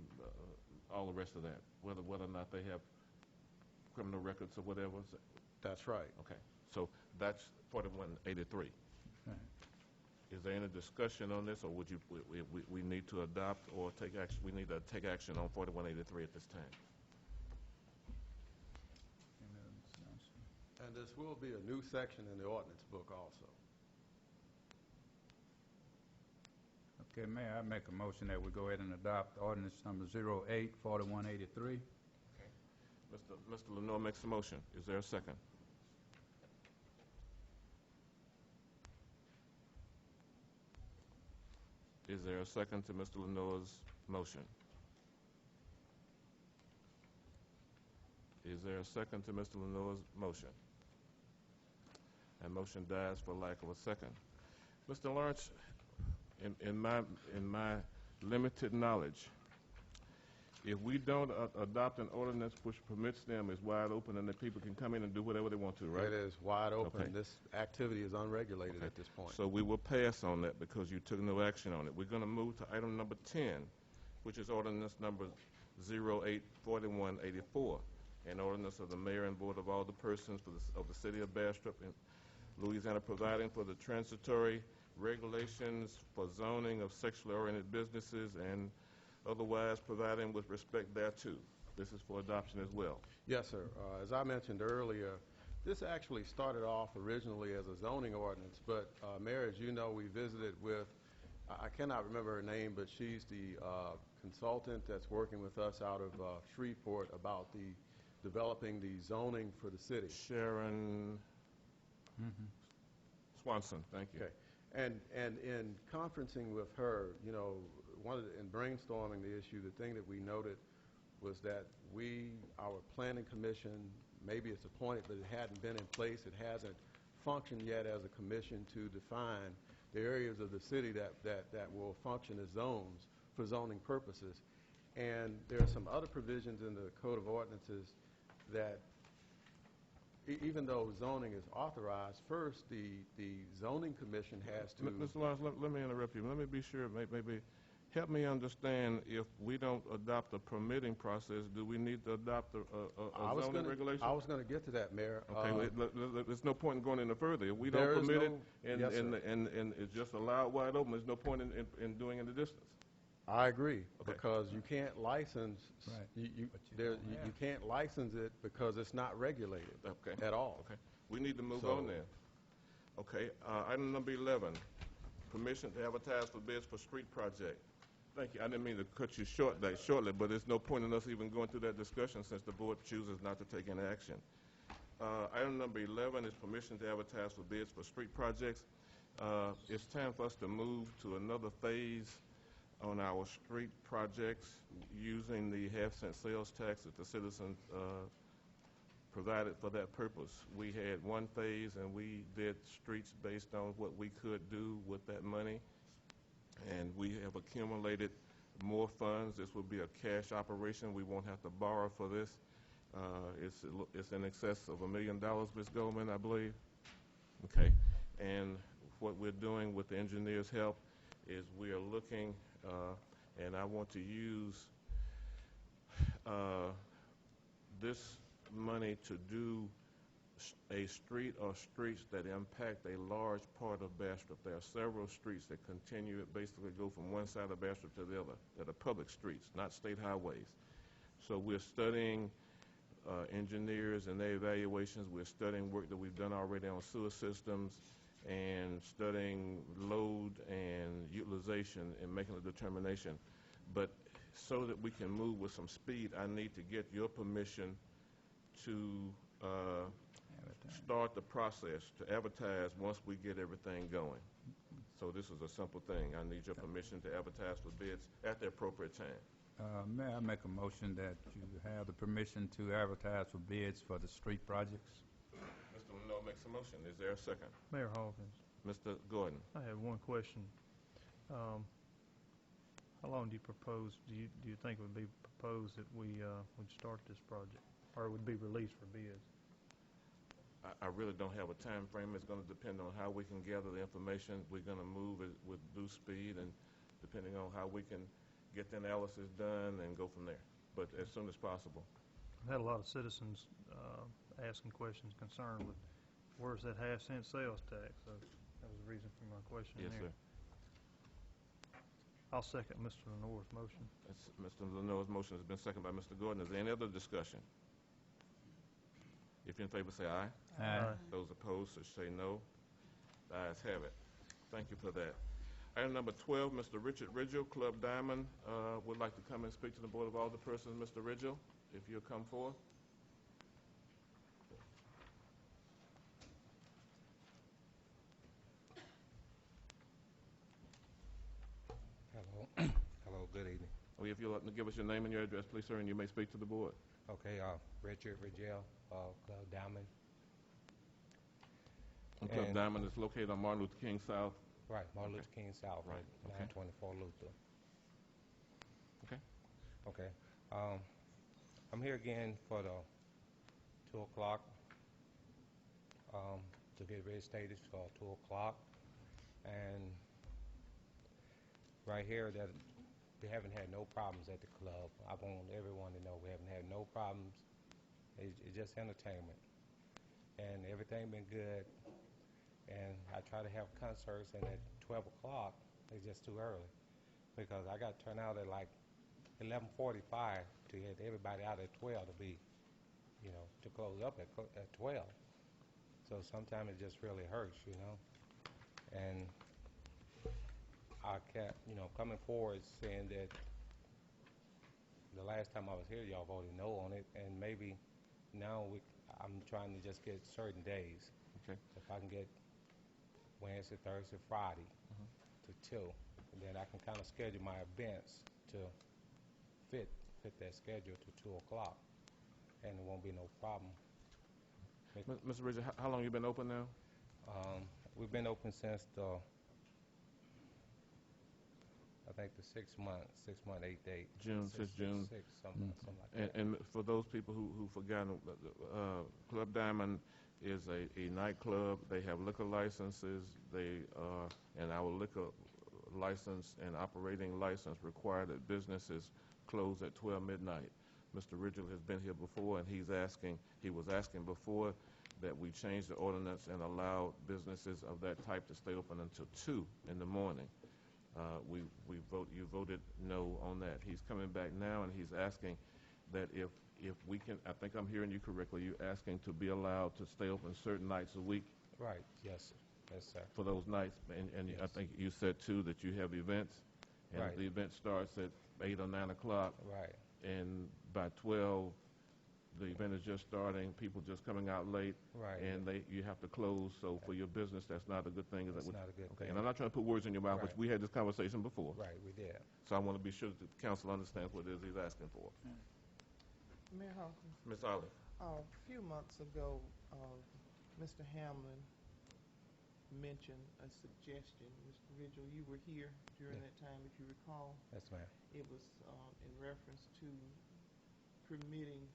all the rest of that, whether or not they have criminal records or whatever. that's right. Okay, so that's 4183. Right. Is there any discussion on this, or would you, we need to adopt or take action, we need to take action on 4183 at this time? And this will be a new section in the ordinance book also. Okay, Mayor, I make a motion that we go ahead and adopt ordinance number 08-4183. Mr. Lenore makes a motion. Is there a second? Is there a second to Mr. Lenore's motion? Is there a second to Mr. Lenore's motion? And motion dies for lack of a second. Mr. Lawrence, in my limited knowledge, if we don't adopt an ordinance which permits them, is wide open, and that people can come in and do whatever they want to, right? It is wide open. Okay. This activity is unregulated Okay. at this point. So we will pass on that because you took no action on it. We're going to move to item number 10, which is ordinance number 08-4184, an ordinance of the mayor and board of all the persons of the city of Bastrop in Louisiana, providing for the transitory regulations for zoning of sexually oriented businesses and otherwise providing with respect thereto. This is for adoption as well. Yes, sir. As I mentioned earlier, this actually started off originally as a zoning ordinance, but Mayor, as you know, we visited with, I cannot remember her name, but she's the consultant that's working with us out of Shreveport about developing the zoning for the city. Sharon Swanson, thank you. Okay. And in conferencing with her, you know, in brainstorming the issue, the thing that we noted was that our planning commission, maybe it's appointed, but it hadn't been in place. It hasn't functioned yet as a commission to define the areas of the city that will function as zones for zoning purposes. And there are some other provisions in the Code of Ordinances that even though zoning is authorized, first the zoning commission has to... Mr. Lawrence, let me interrupt you. Let me be sure, maybe help me understand, if we don't adopt a permitting process, do we need to adopt a zoning regulation? I was going to get to that, Mayor. Okay, there's no point in going any further. If we don't permit it and it's just allowed wide open, there's no point in doing it in the distance. I agree, Okay. because you can't license, Right. you can't license it because it's not regulated at all. Okay, we need to move on then. Okay, item number 11, permission to advertise for bids for street project. Thank you. I didn't mean to cut you shortly, but there's no point in us even going through that discussion since the board chooses not to take any action. Item number 11 is permission to advertise for bids for street projects. It's time for us to move to another phase on our street projects using the half-cent sales tax that the citizens provided for that purpose. We had one phase and we did streets based on what we could do with that money, and we have accumulated more funds. This will be a cash operation. We won't have to borrow for this. It's in excess of $1 million, Ms. Goldman, I believe. Okay, and what we're doing with the engineer's help is we are looking, and I want to use this money to do a street or streets that impact a large part of Bastrop. There are several streets that basically go from one side of Bastrop to the other, that are public streets, not state highways. So we're studying engineers and their evaluations. We're studying work that we've done already on sewer systems and studying load and utilization and making a determination. But so that we can move with some speed, I need to get your permission to start the process to advertise once we get everything going. So this is a simple thing. I need your permission to advertise for bids at the appropriate time. May I make a motion that you have the permission to advertise for bids for the street projects? Mr. Leno makes a motion. Is there a second? Mayor Hawkins, Mr. Gordon. I have one question. How long do you think it would be proposed that we would start this project, or it would be released for bids? I really don't have a time frame. It's going to depend on how we can gather the information. We're going to move it with due speed, and depending on how we can get the analysis done and go from there. But as soon as possible. I've had a lot of citizens asking questions concerned with where's that half-cent sales tax. So that was the reason for my question. Yes, there. sir. I'll second Mr. Lenore's motion. Mr. Lenore's motion has been seconded by Mr. Gordon. Is there any other discussion? If you're in favor, say aye. Aye. Those opposed should say no. The ayes have it. Thank you for that. Item number 12, Mr. Richard Ridgel, Club Diamond, would like to come and speak to the Board of Alderpersons. Mr. Ridgel, if you'll come forward. Hello. Hello, good evening. If you'll give us your name and your address, please, sir, and you may speak to the board. Okay, Richard Ridgel, Club Diamond. Club Diamond is located on Martin Luther King South. Right, Martin Luther King South, Right, okay. 924 Luther. Okay. Okay. I'm here again for the 2 o'clock, to get ready stated for 2 o'clock. And right here that we haven't had no problems at the club. I want everyone to know we haven't had no problems. It's just entertainment. And everything been good. And I try to have concerts, and at 12 o'clock, it's just too early. Because I got to turn out at like 11:45 to get everybody out at 12 to be, to close up at 12. So sometimes it just really hurts, And I kept, coming forward saying that the last time I was here, y'all voted no on it, and maybe now I'm trying to just get certain days. Okay. If I can get Wednesday, Thursday, Friday to 2, and then I can kind of schedule my events to fit that schedule to 2 o'clock, and it won't be no problem. Mr. Ridgel, how long you been open now? We've been open since I think the 6 month, 8 days. Since June. 6, something like that. And for those people who forgot, Club Diamond is a nightclub. They have liquor licenses. And our liquor license and operating license require that businesses close at 12 midnight. Mr. Ridgel has been here before, and he was asking before that we change the ordinance and allow businesses of that type to stay open until 2 in the morning. You voted no on that. He's coming back now, and he's asking that if we can, I think I'm hearing you correctly, you're asking to be allowed to stay open certain nights a week. Right, yes, sir. Yes, sir. For those nights, and Yes. I think you said too that you have events, and Right. the event starts at 8 or 9 o'clock, Right, and by 12, the event is just starting, people just coming out late, right. and you have to close. So for your business, that's not a good thing. That's not a good Okay, thing. and I'm not trying to put words in your mouth, but Right. we had this conversation before. Right, we did. So I want to be sure that the council understands what it is he's asking for. Mayor Hawkins, Ms. Olive. a few months ago, Mr. Hamlin mentioned a suggestion. Mr. Ridgel, you were here during Yeah. that time, if you recall. Yes, ma'am. It was in reference to permitting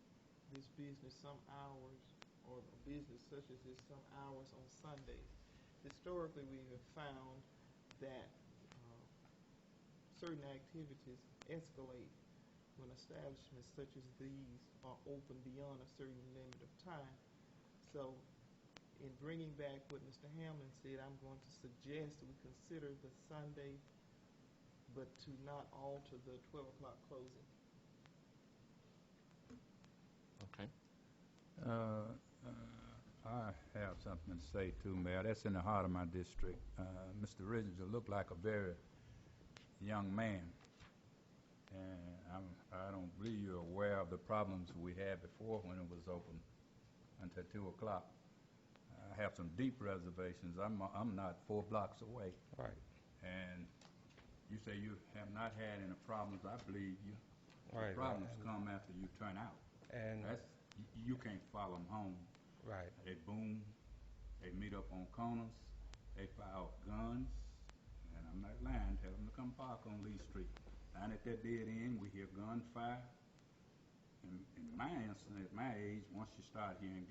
this business some hours, or a business such as this some hours on Sundays. Historically, we have found that certain activities escalate when establishments such as these are open beyond a certain limit of time. So, in bringing back what Mr. Hamlin said, I'm going to suggest that we consider the Sunday, but to not alter the 12 o'clock closing. Okay. I have something to say too, Mayor. That's in the heart of my district. Mr. Ridgel looked like a very young man, and I don't believe you're aware of the problems we had before when it was open until 2 o'clock. have some deep reservations. I'm not 4 blocks away. Right. And you say you have not had any problems. I believe you. Right. The problems right. come after you turn out. And You can't follow them home. right. They boom. They meet up on corners. They fire off guns. And I'm not lying. Tell them to come park on Lee Street. Down at that dead end, we hear gunfire. In my instance, at my age, once you start hearing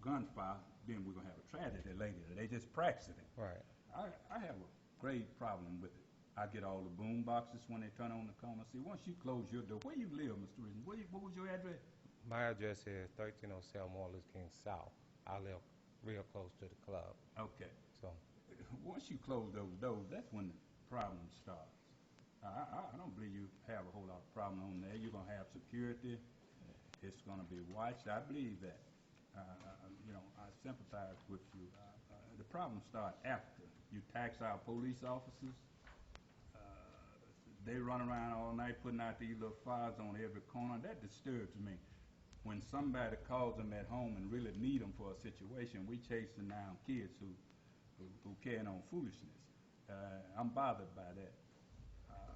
gunfire, then we're going to have a tragedy later. They just practicing it. Right. I have a grave problem with it. I get all the boom boxes when they turn on the corner. See, once you close your door, where you live, Mr. Reason? What was your address? My address is 1307 Martin Luther King South. I live real close to the club. Okay. So, Once you close those doors, that's when the problem starts. I don't believe you have a whole lot of problem on there. You're going to have security. It's going to be watched. I believe that. I sympathize with you. The problems start after. You tax our police officers. They run around all night putting out these little fires on every corner. That disturbs me. When somebody calls them at home and really need them for a situation, we chasing down kids who carrying on foolishness. I'm bothered by that.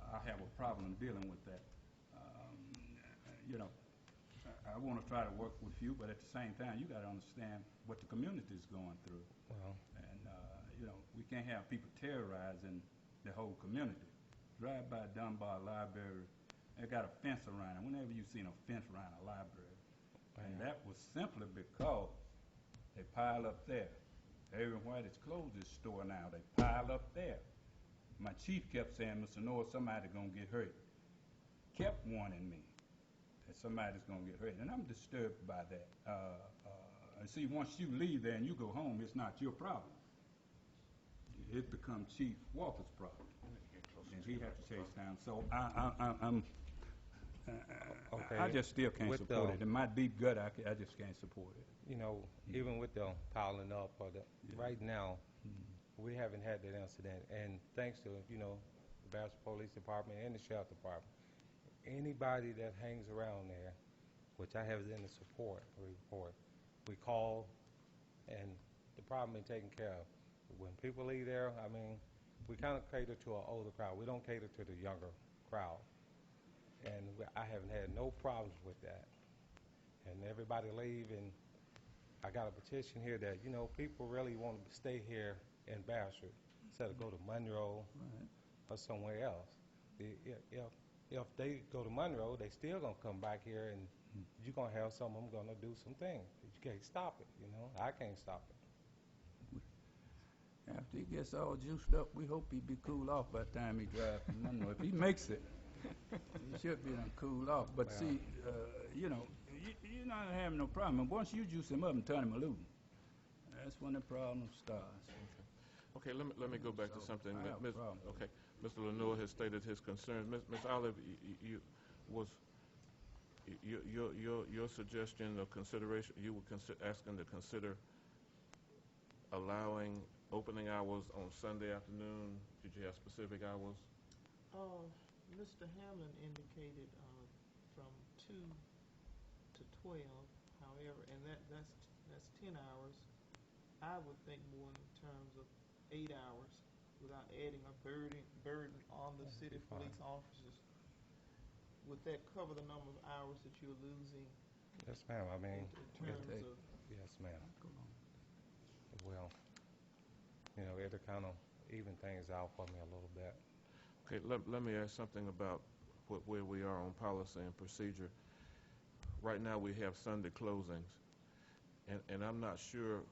I have a problem dealing with that. I want to try to work with you, but at the same time, you got to understand what the community is going through. well, And, we can't have people terrorizing the whole community. Drive by Dunbar Library, they got a fence around it. Whenever you've seen a fence around a library, and that was simply because they pile up there. Irving White has closed his store now. They pile up there. My chief kept saying, Mr. Noah, somebody's going to get hurt. Kept warning me that somebody's going to get hurt. And I'm disturbed by that. See, once you leave there and you go home, it's not your problem. It becomes Chief Walker's problem. And he has to chase down. So okay. I just still can't With support it. In my deep gut, I just can't support it. Even with the piling up, right now, we haven't had that incident. And thanks to, the Bastrop Police Department and the Sheriff Department, anybody that hangs around there, which I have in the support report, we call, and the problem is taken care of. When people leave there, we kind of cater to an older crowd. We don't cater to the younger crowd. And I haven't had no problems with that. And everybody leave, and I got a petition here that, people really want to stay here in Bastrop instead of go to Monroe or somewhere else. If they go to Monroe, they still going to come back here, and you're going to have some of them going to do some things. You can't stop it, I can't stop it. After he gets all juiced up, we hope he be cool off by the time he drives to Monroe. If he makes it, he should be done cool off. But see, you're not having no problem. And once you juice him up and turn him loose, that's when the problem starts. Okay, let me go back to something. I have a problem. Okay, Mr. Lenoir has stated his concerns. Ms. Olive, your suggestion of consideration, you were asking to consider allowing opening hours on Sunday afternoon. Did you have specific hours? Mr. Hamlin indicated from 2 to 12. However, and that's 10 hours. I would think more in terms of 8 hours without adding a burden on the city police officers. Would that cover the number of hours that you're losing? Yes, ma'am. In terms of Yes, ma'am. Well, it'll kind of even things out for me a little bit. Okay, let me ask something about where we are on policy and procedure. Right now we have Sunday closings, and I'm not sure,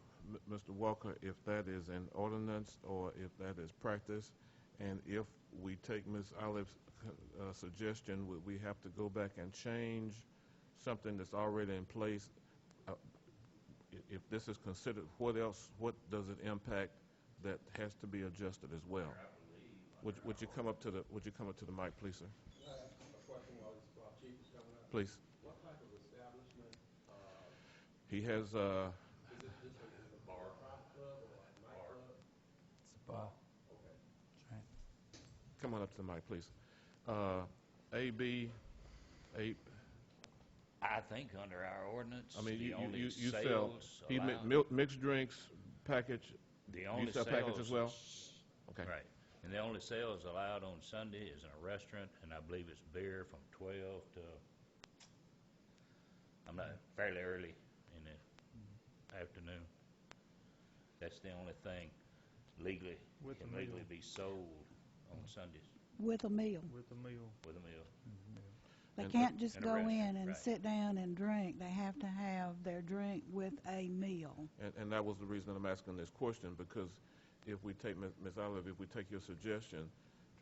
Mr. Walker, if that is an ordinance or if that is practice, and if we take Ms. Olive's suggestion, would we have to go back and change something that's already in place? If this is considered, what does it impact that has to be adjusted as well? Would you come up to the mic, please, sir? A question while Chief is coming up. Please. What type of establishment? He has Is it just a bar club or a nightclub? It's a bar. Okay. come on up to the mic, please. AB 8. I think under our ordinance, I mean, the only you sell sales allowed. mixed drinks, package? The You only sell package as well? Okay. Right. And the only sales allowed on Sunday is in a restaurant, and I believe it's beer from 12 to, I'm not, fairly early in the afternoon. That's the only thing legally, With can the meal. legally be sold on Sundays With a meal. With the meal. with a meal. They And- can't just in a go restaurant, in and right. sit down and drink. They have to have their drink with a meal. And that was the reason I'm asking this question, because if we take, Ms. Olive, if we take your suggestion,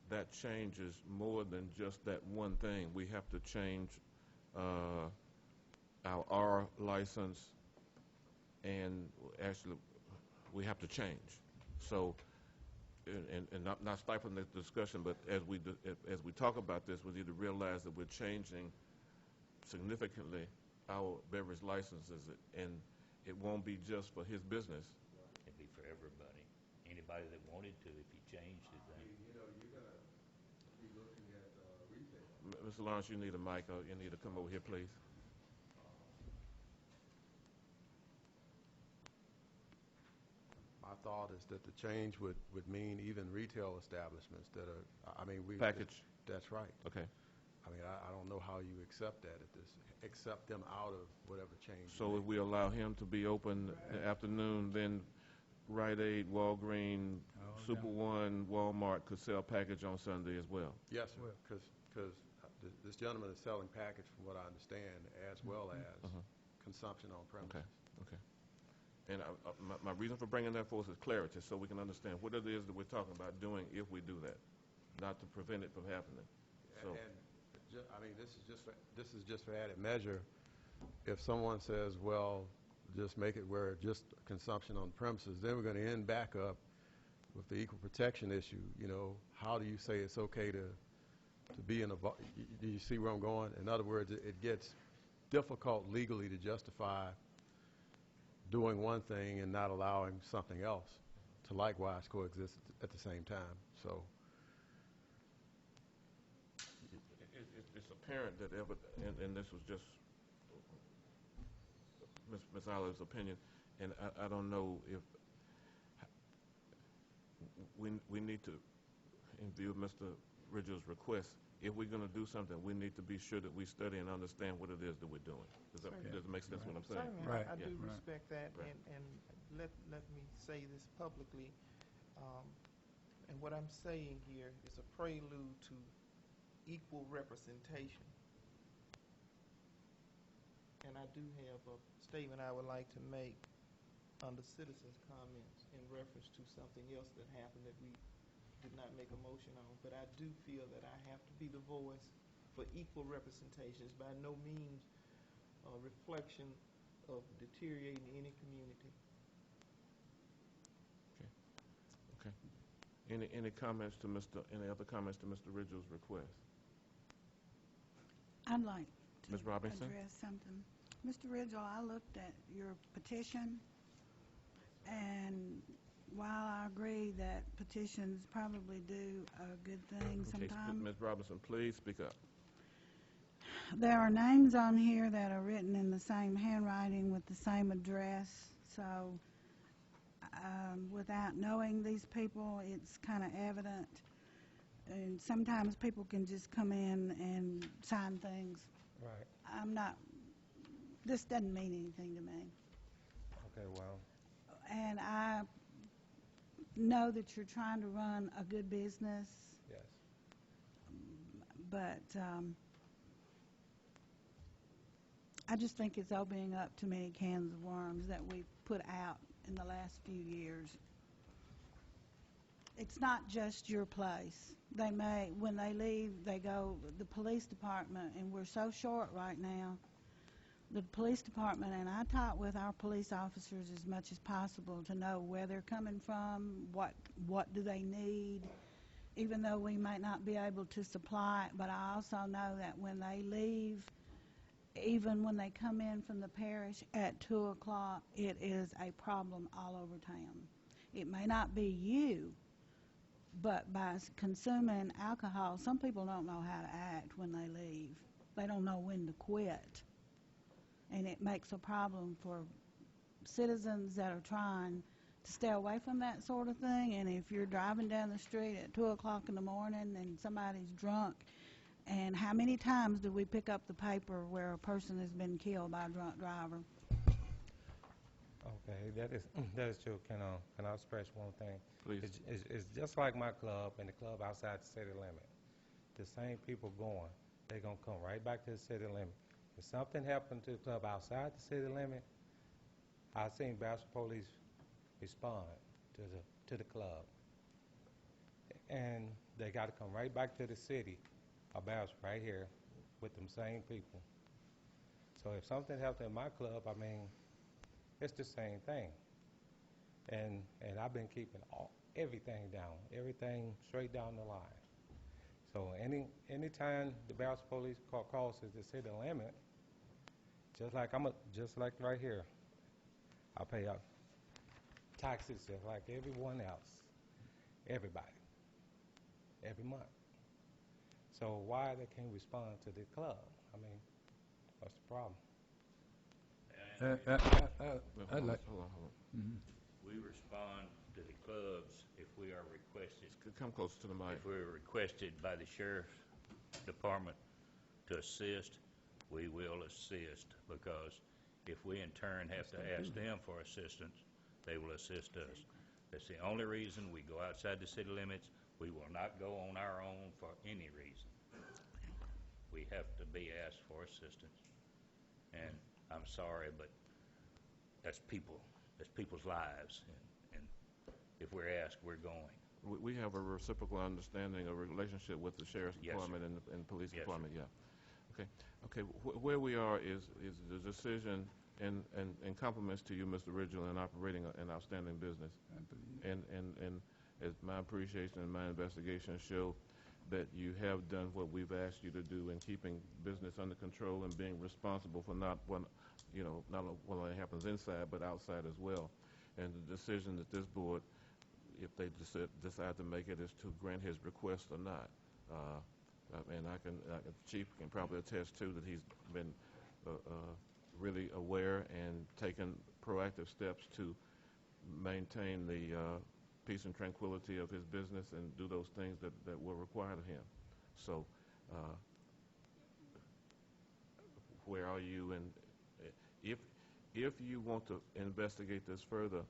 that changes more than just that one thing. We have to change our R license, and actually, we have to change. So, and not stifling the discussion, but as we talk about this, we need to realize that we're changing significantly our beverage licenses, and it won't be just for his business. It'd be for everybody. Anybody that wanted to, if you changed it, then. You know, you're going to be looking at retail. Mr. Lawrence, you need a mic, or you need to come over here, please. My thought is that the change would mean even retail establishments that are, I mean, we... Package. That's right. Okay. I mean, I don't know how you accept that at this, accept them out of whatever change. So if we allow him to be open in the afternoon, then Rite Aid, Walgreens, Super One, Walmart could sell package on Sunday as well. Yes, sir, because this gentleman is selling package, from what I understand, as well as consumption on premises. Okay. And my reason for bringing that forth is clarity, so we can understand what it is that we're talking about doing if we do that, not to prevent it from happening. So. I mean, this is just for added measure. If someone says, well, just make it where just consumption on premises, then we're going to end back up with the equal protection issue. You know, how do you say it's okay to be in a bar? Do you see where I'm going? In other words, it gets difficult legally to justify doing one thing and not allowing something else to likewise coexist at the same time. So. It's apparent that and this was just Ms. Olive's opinion, and I don't know if we need to, in view of Mr. Ridgell's request, if we're going to do something, we need to be sure that we study and understand what it is that we're doing. Does it make sense what I'm saying? Certainly, Right. I do Yeah. respect that, Right. and let me say this publicly. And what I'm saying here is a prelude to equal representation. And I do have a statement I would like to make under citizens' comments in reference to something else that happened that we did not make a motion on. But I do feel that I have to be the voice for equal representation. It's by no means a reflection of deteriorating any community. Okay. Any comments to any other comments to Mr. Ridgell's request? I'd like to Ms. Robinson? address something. Mr. Ridgell, I looked at your petition, and while I agree that petitions probably do a good thing Okay, sometimes, Ms. Robinson, please speak up. there are names on here that are written in the same handwriting with the same address, so without knowing these people, it's kind of evident. And sometimes people can just come in and sign things. Right. This doesn't mean anything to me. Okay, well, And I know that you're trying to run a good business, yes. but I just think it's opening up too many cans of worms that we've put out in the last few years. It's not just your place. When they leave, they go, the police department, and we're so short right now. The police department, and I talk with our police officers as much as possible to know where they're coming from, what do they need, even though we might not be able to supply it. But I also know that when they leave, even when they come in from the parish at 2 o'clock, it is a problem all over town. It may not be you, but by consuming alcohol, some people don't know how to act when they leave. They don't know when to quit. And it makes a problem for citizens that are trying to stay away from that sort of thing. And if you're driving down the street at 2 o'clock in the morning and somebody's drunk, and how many times do we pick up the paper where a person has been killed by a drunk driver? Okay, that is true. Can I express one thing? Please. It's just like my club and the club outside the city limit. The same people going, they're gonna come right back to the city limit. If something happened to the club outside the city limit, I've seen Bastrop police respond to the club, and they got to come right back to the city of Bastrop right here with them same people. So if something happened in my club, I mean, it's the same thing. And I've been keeping everything down, everything straight down the line. So anytime the Bastrop police car crosses the city limit, just like right here, I pay up taxes just like everyone else, everybody, every month. So why they can't respond to the club? I mean, what's the problem? Hold on. We respond to the clubs if we are requested. Come closer to the mic. If we're requested by the sheriff's department to assist, we will assist, because if we in turn have to ask them for assistance, they will assist us. That's the only reason we go outside the city limits. We will not go on our own for any reason. We have to be asked for assistance. And I'm sorry, but that's people's lives. And if we're asked, we're going. We have a reciprocal understanding, a relationship with the sheriff's Yes, department and the police Yes, department. Yeah. Okay. Where we are is the decision, and compliments to you, Mr. Ridgel, in operating an outstanding business. And as my appreciation and my investigation show that you have done what we've asked you to do in keeping business under control and being responsible for not only happens inside but outside as well. And the decision that this board, if they decide to make it, is to grant his request or not. And the chief can probably attest too that he's been really aware and taken proactive steps to maintain the peace and tranquility of his business and do those things that were required of him. So where are you? And if you want to investigate this further,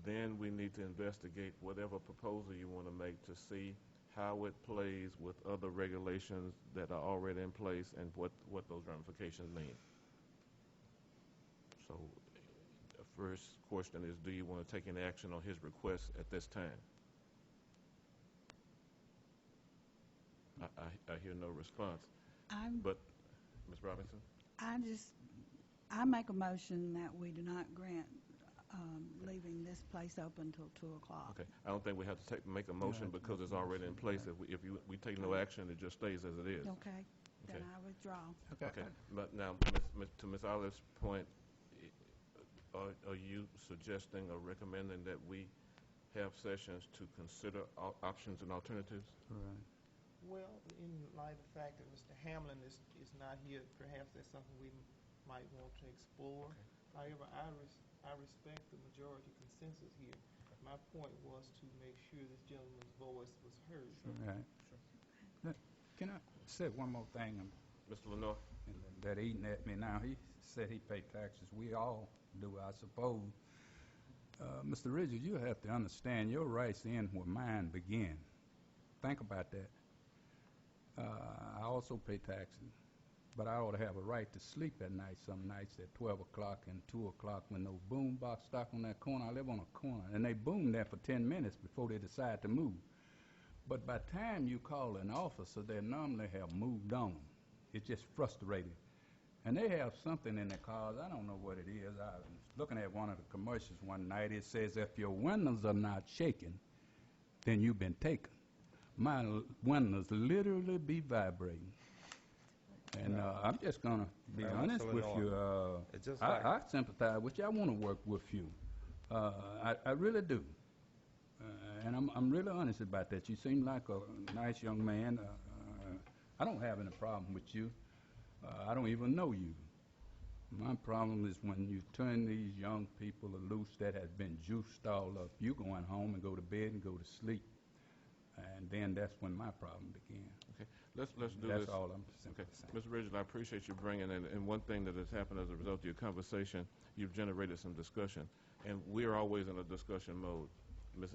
then we need to investigate whatever proposal you want to make to see how it plays with other regulations that are already in place and what those ramifications mean. So the first question is, do you want to take any action on his request at this time? I hear no response. But, Ms. Robinson? I make a motion that we do not grant leaving this place open until 2 o'clock. Okay. I don't think we have to make a motion because it's already in place. If we take no action, it just stays as it is. Okay. Then I withdraw. Okay. But now, to Ms. Olive's point, are you suggesting or recommending that we have sessions to consider options and alternatives? Right. Well, in light of the fact that Mr. Hamlin is not here, perhaps that's something we might want to explore. Okay. However, I respect the majority consensus here. My point was to make sure this gentleman's voice was heard. Right. Sure. Can I say one more thing? Mr. Lenore? That eating at me now. He said he paid taxes. We all do, I suppose. Mr. Ridgel, you have to understand your rights end where mine begin. Think about that. I also pay taxes, but I ought to have a right to sleep at night some nights at 12 o'clock and 2 o'clock when those boom box stop on that corner. I live on a corner, and they boom there for 10 minutes before they decide to move. But by the time you call an officer, they normally have moved on. It's just frustrating. And they have something in their cars. I don't know what it is. I was looking at one of the commercials one night. It says, if your windows are not shaking, then you've been taken. My windows literally be vibrating. And I'm just going to be honest with you. I sympathize with you. I want to work with you. I really do. And I'm really honest about that. You seem like a nice young man. I don't have any problem with you. I don't even know you. My problem is when you turn these young people loose that has been juiced all up, you going home and go to bed and go to sleep. And then that's when my problem begins. Okay, let's do this. That's all I'm simply Okay, saying. Mr. Ridgel, I appreciate you bringing in, and one thing that has happened as a result of your conversation, you've generated some discussion, and we are always in a discussion mode.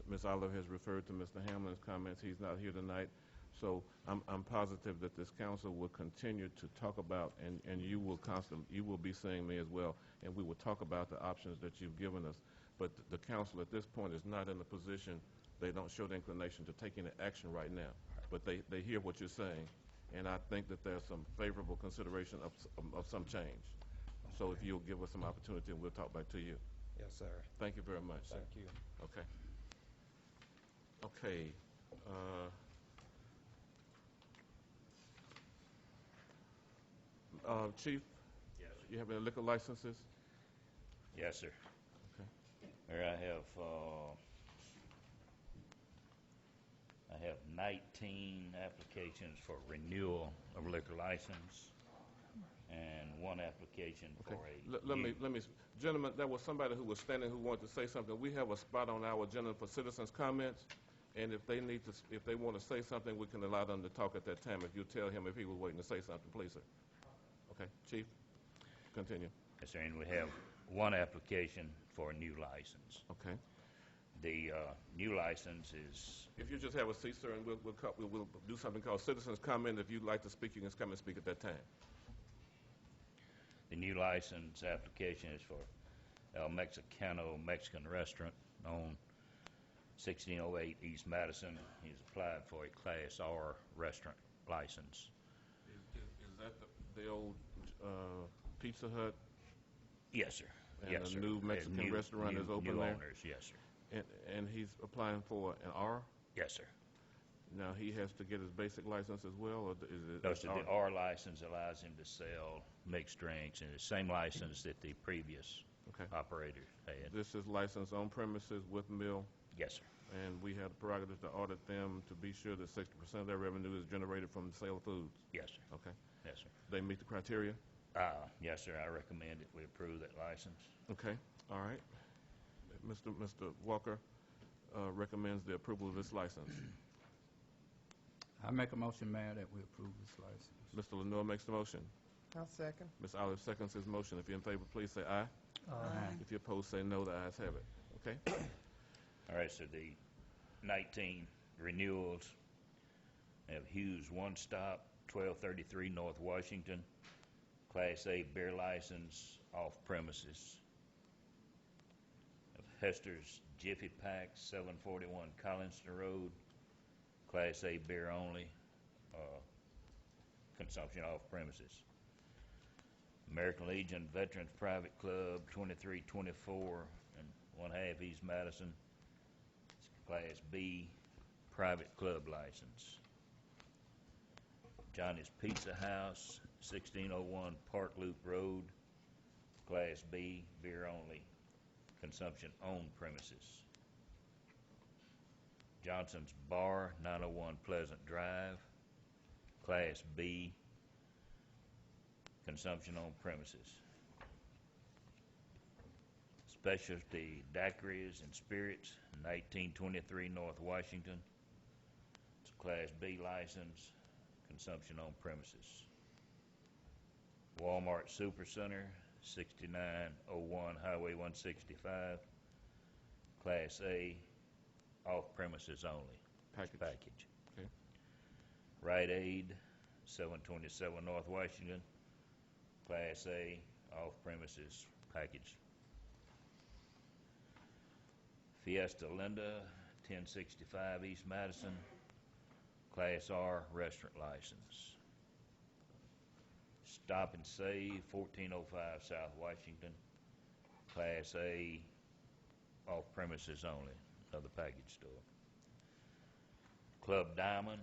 Ms. Oliver has referred to Mr. Hamlin's comments. He's not here tonight, so I'm positive that this council will continue to talk about, and you will be seeing me as well, and we will talk about the options that you've given us. But the council at this point is not in a position. They don't show the inclination to take any action right now, but they hear what you're saying, and I think that there's some favorable consideration of some change. So if you'll give us some opportunity, and we'll talk back to you. Yes, sir. Thank you very much. Thank you. Okay. Okay. Chief? Yes. You have any liquor licenses? Yes, sir. Okay. Here I have 19 applications for renewal of liquor license and one application for Okay. a Let me, gentlemen, there was somebody who was standing who wanted to say something. We have a spot on our agenda for citizens' comments, and if they want to say something, we can allow them to talk at that time. If you tell him if he was waiting to say something, please, sir. Okay, Chief, continue. Yes, sir, and we have one application for a new license. Okay. The new license is, If you just have a seat, sir, and we'll do something called citizens' comment. If you'd like to speak, you can come and speak at that time. the new license application is for El Mexicano Mexican Restaurant on 1608 East Madison. He's applied for a Class R restaurant license. Is that the old Pizza Hut? Yes, sir. And Yes, the sir. new Mexican restaurant is open new there? owners, yes, sir. And he's applying for an R? Yes, sir. Now, he has to get his basic license as well, or is it? No, sir, the R license allows him to sell mixed drinks, and the same license that the previous Okay. operator had. This is licensed on premises with mill, Yes, sir. and we have the prerogative to audit them to be sure that 60% of their revenue is generated from the sale of foods. Yes, sir. Okay. Yes, sir. They meet the criteria? Yes, sir. I recommend that we approve that license. Okay, all right. Mr. Walker recommends the approval of this license. I make a motion, Mayor, that we approve this license. Mr. Lenore makes the motion. I'll second. Ms. Olive seconds his motion. If you're in favor, please say aye. Aye. If you're opposed, say no. The ayes have it. Okay? All right, so the 19 renewals have Hughes One Stop, 1233 North Washington, Class A beer license off premises. Of Hester's Jiffy Pack, 741 Collinston Road, Class A beer only, consumption off premises. American Legion Veterans Private Club, 2324 and 1/2 East Madison, Class B private club license. Johnny's Pizza House, 1601 Park Loop Road, Class B beer only, consumption on premises. Johnson's Bar, 901 Pleasant Drive, Class B, consumption on premises. Specialty Daiquiris and Spirits, 1923 North Washington. It's a Class B license, consumption on premises. Walmart Supercenter, 6901 Highway 165, Class A, off premises only. Package. Okay. Rite Aid, 727 North Washington, Class A, off premises package. Fiesta Linda, 1065 East Madison, Class R restaurant license. Stop and Save, 1405 South Washington, Class A, off premises only, another package store. Club Diamond,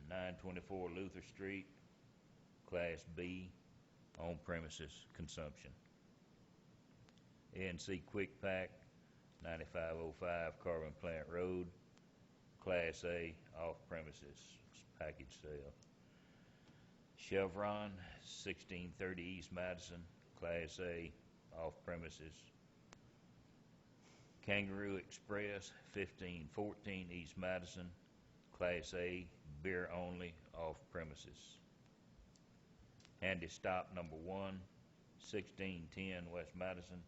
924 Luther Street, Class B, on premises consumption. ANC Quick Pack, 9505 Carbon Plant Road, Class A, off premises package sale. Chevron, 1630 East Madison, Class A, off premises. Kangaroo Express, 1514 East Madison, Class A, beer only, off premises. Handy Stop number 1, 1610 West Madison,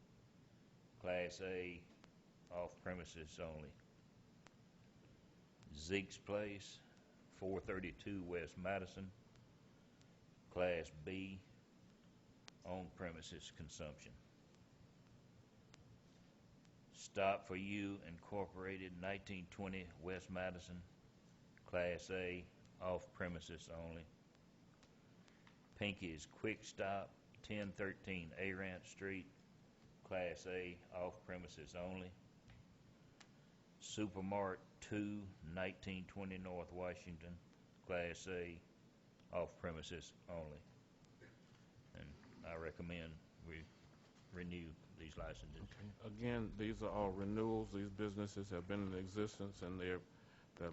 Class A, off premises only. Zeke's Place, 432 West Madison, Class B, on premises consumption. Stop for You Incorporated, 1920 West Madison, Class A, off premises only. Pinky's Quick Stop, 1013 Arant Street, Class A, off premises only. Supermart 2, 1920 North Washington, Class A, off premises only. And I recommend we renew these licenses. Again, these are all renewals. These businesses have been in existence, and their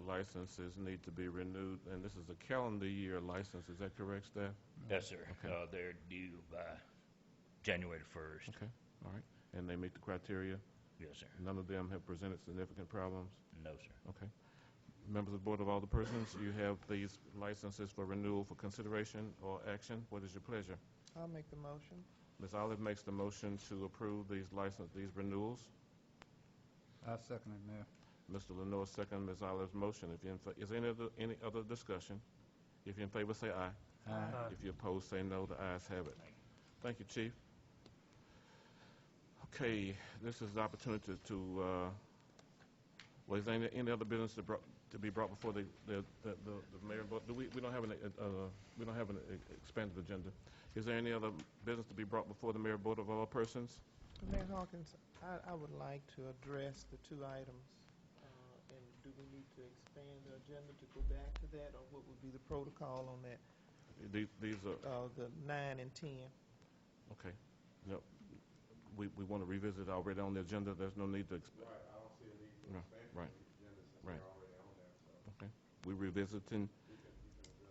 licenses need to be renewed. And this is a calendar year license. Is that correct, staff? Yes, sir. Okay. They're due by January 1st. Okay, all right. And they meet the criteria? Yes, sir. None of them have presented significant problems? No, sir. Okay. Members of the Board of Alderpersons, you have these licenses for renewal for consideration or action. What is your pleasure? I'll make the motion. Ms. Olive makes the motion to approve these renewals. I second it, Mayor. Mr. Lenore second Ms. Olive's motion. If you're is there any other discussion? If you're in favor, say aye. Aye. If you oppose, say no. The ayes have it. Thank you, Chief. Okay, this is the opportunity to, well, is there any other business to be brought before the mayor? But we don't have an expanded agenda. Is there any other business to be brought before the mayor board of all persons? Mayor Hawkins, I would like to address the two items. And do we need to expand the agenda to go back to that, or what would be the protocol on that? These are The 9 and 10. okay. No, we want to revisit already on the agenda. There's no need to. Right, I don't see a need for expansion Right. of the agenda since Right. they're already on there, so Okay. We revisiting. we can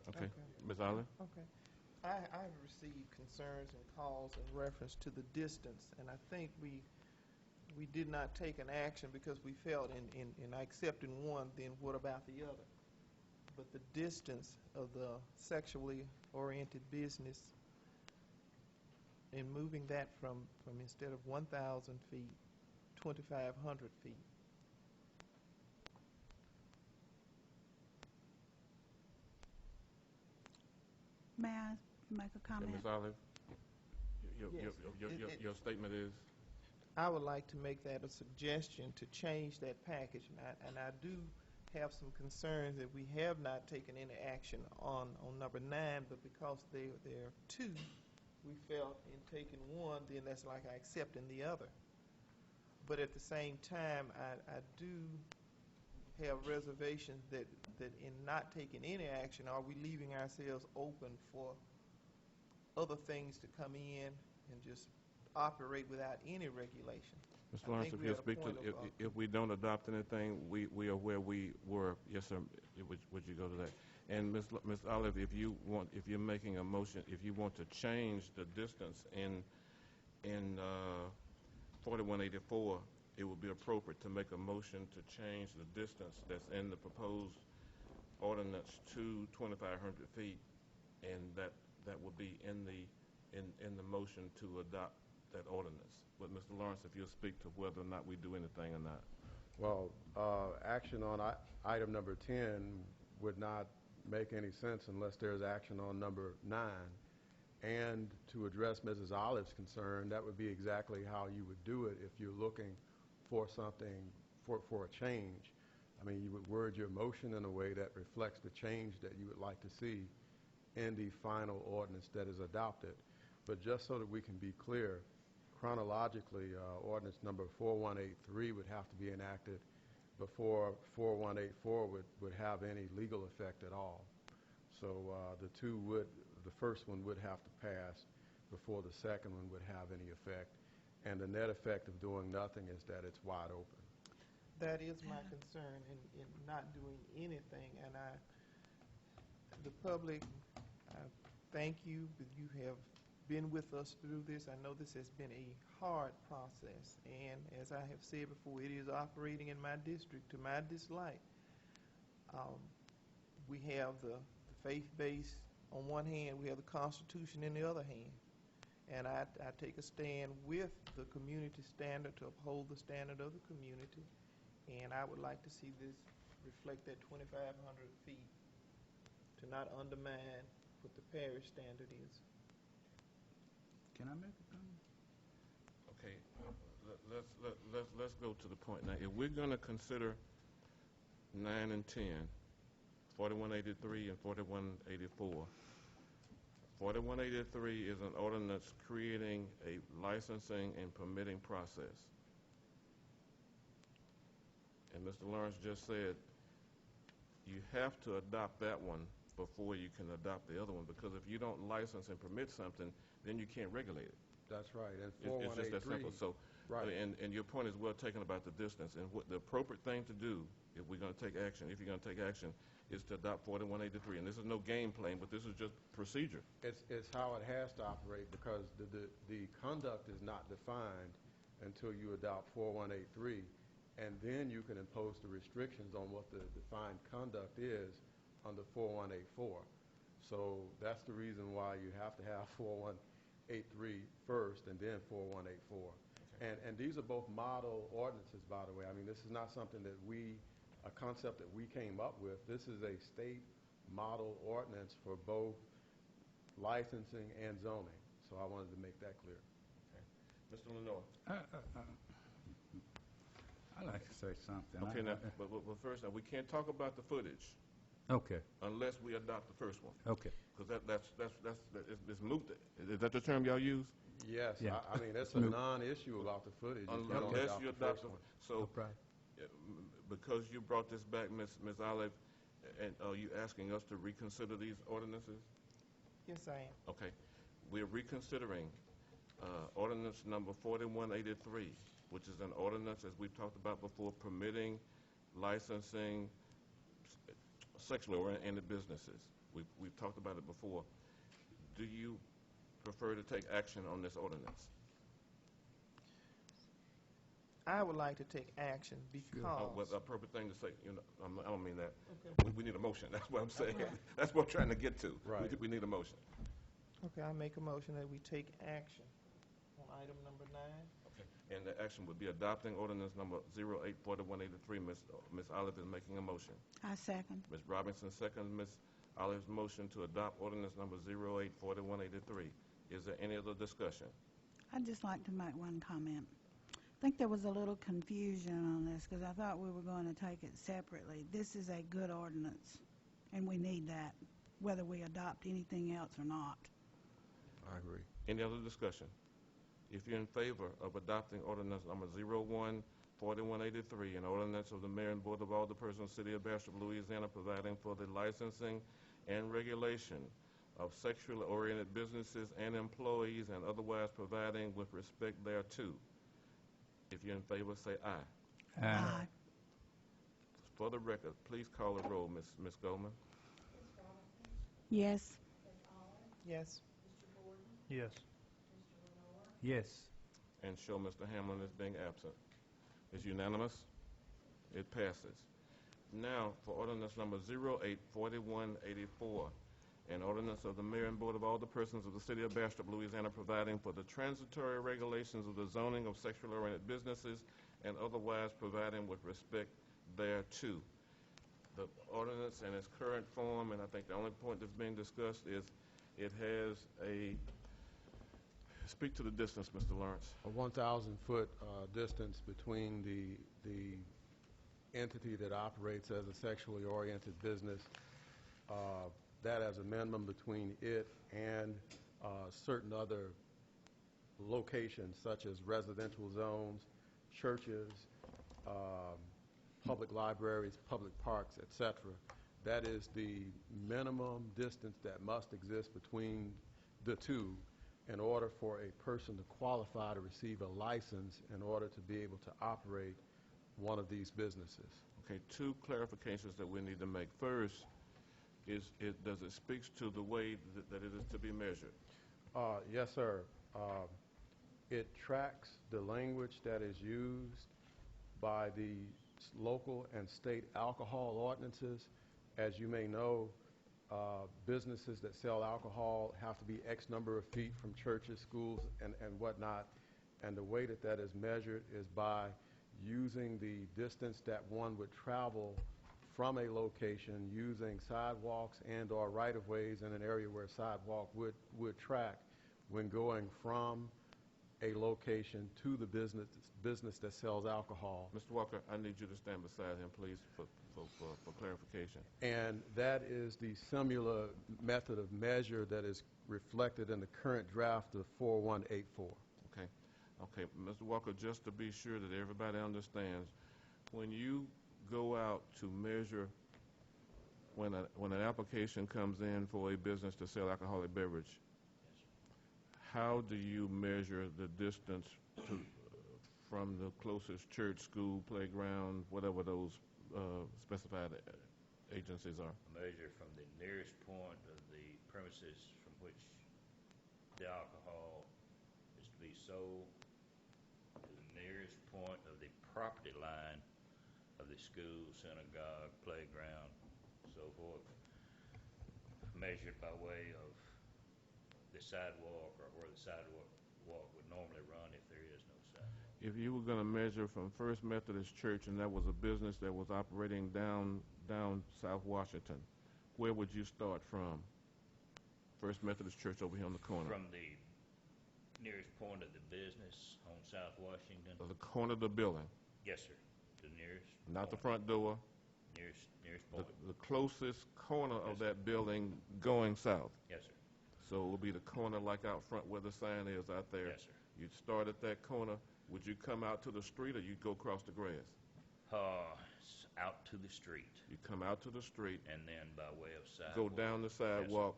address Okay. Okay. Ms. Olive. Okay. I've received concerns and calls in reference to the distance, and I think we did not take an action because we felt in accepting one, then what about the other? But the distance of the sexually oriented business and moving that from instead of 1,000 feet, 2,500 feet. May I make a comment? Ms. Olive, Yes. your statement is? I would like to make that a suggestion to change that package, and I do have some concerns that we have not taken any action on number 9, but because there are two, we felt in taking one, then that's like accepting the other. But at the same time, I do have reservations that in not taking any action, are we leaving ourselves open for other things to come in and just operate without any regulation? Ms. Lawrence, if you'll speak to, if we don't adopt anything, we are where we were. Yes, sir. Would you go to that? And Ms. Olive, if you're making a motion, if you want to change the distance in 4184, it would be appropriate to make a motion to change the distance that's in the proposed ordinance to 2,500 feet, and that would be in the motion to adopt that ordinance. But Mr. Lawrence, if you'll speak to whether or not we do anything or not. Well, action on item number 10 would not make any sense unless there's action on number 9. And to address Mrs. Olive's concern, that would be exactly how you would do it if you're looking for something, for a change. I mean, you would word your motion in a way that reflects the change that you would like to see in the final ordinance that is adopted. But just so that we can be clear, chronologically, ordinance number 4183 would have to be enacted before 4184 would have any legal effect at all. So the first one would have to pass before the second one would have any effect. And the net effect of doing nothing is that it's wide open. That is my concern in not doing anything, and the public, I thank you, but you have been with us through this. I know this has been a hard process, and as I have said before, it is operating in my district to my dislike. We have the faith base on one hand, we have the Constitution in the other hand. And I take a stand with the community standard to uphold the standard of the community. And I would like to see this reflect that 2,500 feet to not undermine what the parish standard is. Can I make a comment? Okay, let's go to the point now. If we're going to consider 9 and 10, 4183 and 4184. 4183 is an ordinance creating a licensing and permitting process. And Mr. Lawrence just said you have to adopt that one before you can adopt the other one, because if you don't license and permit something, then you can't regulate it. That's right. And It's just that simple. So, right. And your point is well taken about the distance. And what the appropriate thing to do, if we're going to take action, if you're going to take action, is to adopt 4183. And this is no game playing, but this is just procedure. It's how it has to operate, because the conduct is not defined until you adopt 4183, and then you can impose the restrictions on what the defined conduct is under 4184. So that's the reason why you have to have 4183 first and then 4184. Okay. And these are both model ordinances, by the way. I mean, this is not something that a concept that we came up with. This is a state model ordinance for both licensing and zoning. So I wanted to make that clear. Okay. Mr. Lenore. I'd like to say something. Okay, now, but first, we can't talk about the footage. Okay. Unless we adopt the first one. Okay. Because it's moot. Is that the term y'all use? Yes. Yeah. I mean, it's a non-issue about the footage. Unless you adopt the one. So, because you brought this back, Ms. Olive, and are you asking us to reconsider these ordinances? Yes, I am. Okay. We're reconsidering ordinance number 4183, which is an ordinance, as we've talked about before, permitting licensing sexually oriented businesses. We've talked about it before. Do you prefer to take action on this ordinance? I would like to take action because... Well, the appropriate thing to say, I don't mean that. Okay. We need a motion. That's what I'm saying. That's what I'm trying to get to. Right. We need a motion. Okay, I make a motion that we take action on item number 9. Okay. And the action would be adopting ordinance number 084183. Ms. Olive is making a motion. I second. Ms. Robinson seconds Ms. Olive's motion to adopt ordinance number 084183. Is there any other discussion? I'd just like to make one comment. I think there was a little confusion on this because I thought we were going to take it separately. This is a good ordinance, and we need that, whether we adopt anything else or not. I agree. Any other discussion? If you're in favor of adopting ordinance number 014183, an ordinance of the Mayor and Board of Alderpersons, City of Bastrop, Louisiana, providing for the licensing and regulation of sexually oriented businesses and employees and otherwise providing with respect thereto. If you're in favor, say aye. Aye. For the record, please call the roll, Ms. Goldman. Yes. Yes. Yes. Yes. And show Mr. Hamlin as being absent. It's unanimous. It passes. Now, for ordinance number 084184, an ordinance of the Mayor and Board of Alderpersons of the City of Bastrop, Louisiana, providing for the transitory regulations of the zoning of sexually oriented businesses and otherwise providing with respect thereto. The ordinance in its current form, and I think the only point that's being discussed is it has a, speak to the distance, Mr. Lawrence. A 1,000-foot distance between the entity that operates as a sexually oriented business, that as a minimum between it and certain other locations such as residential zones, churches, public libraries, public parks, etc. That is the minimum distance that must exist between the two in order for a person to qualify to receive a license in order to be able to operate one of these businesses. Okay, two clarifications that we need to make. First, does it speak to the way that it is to be measured? Yes, sir. It tracks the language that is used by the local and state alcohol ordinances. As you may know, businesses that sell alcohol have to be X number of feet from churches, schools, and whatnot. And the way that that is measured is by using the distance that one would travel from a location using sidewalks and or right-of-ways in an area where a sidewalk would track when going from a location to the business that sells alcohol. Mr. Walker, I need you to stand beside him, please, for clarification. And that is the similar method of measure that is reflected in the current draft of 4184. Okay. Okay, Mr. Walker, just to be sure that everybody understands, when you go out to measure, when an application comes in for a business to sell alcoholic beverage, how do you measure the distance to, from the closest church, school, playground, whatever those specified agencies are? Measure from the nearest point of the premises from which the alcohol is to be sold to the nearest point of the property line of the school, synagogue, playground, so forth, measured by way of the sidewalk or where the sidewalk would normally run if there is no sidewalk. If you were going to measure from First Methodist Church and that was a business that was operating down South Washington, where would you start from? First Methodist Church over here on the corner. From the nearest point of the business on South Washington? The corner of the building. Yes, sir. The nearest Not point. the front door. Nearest point. The closest corner of that building going south. Yes, sir. So it will be the corner like out front where the sign is out there. Yes, sir. You'd start at that corner. Would you come out to the street or you'd go across the grass? Out to the street. You come out to the street. And then by way of sidewalk. Go down the sidewalk.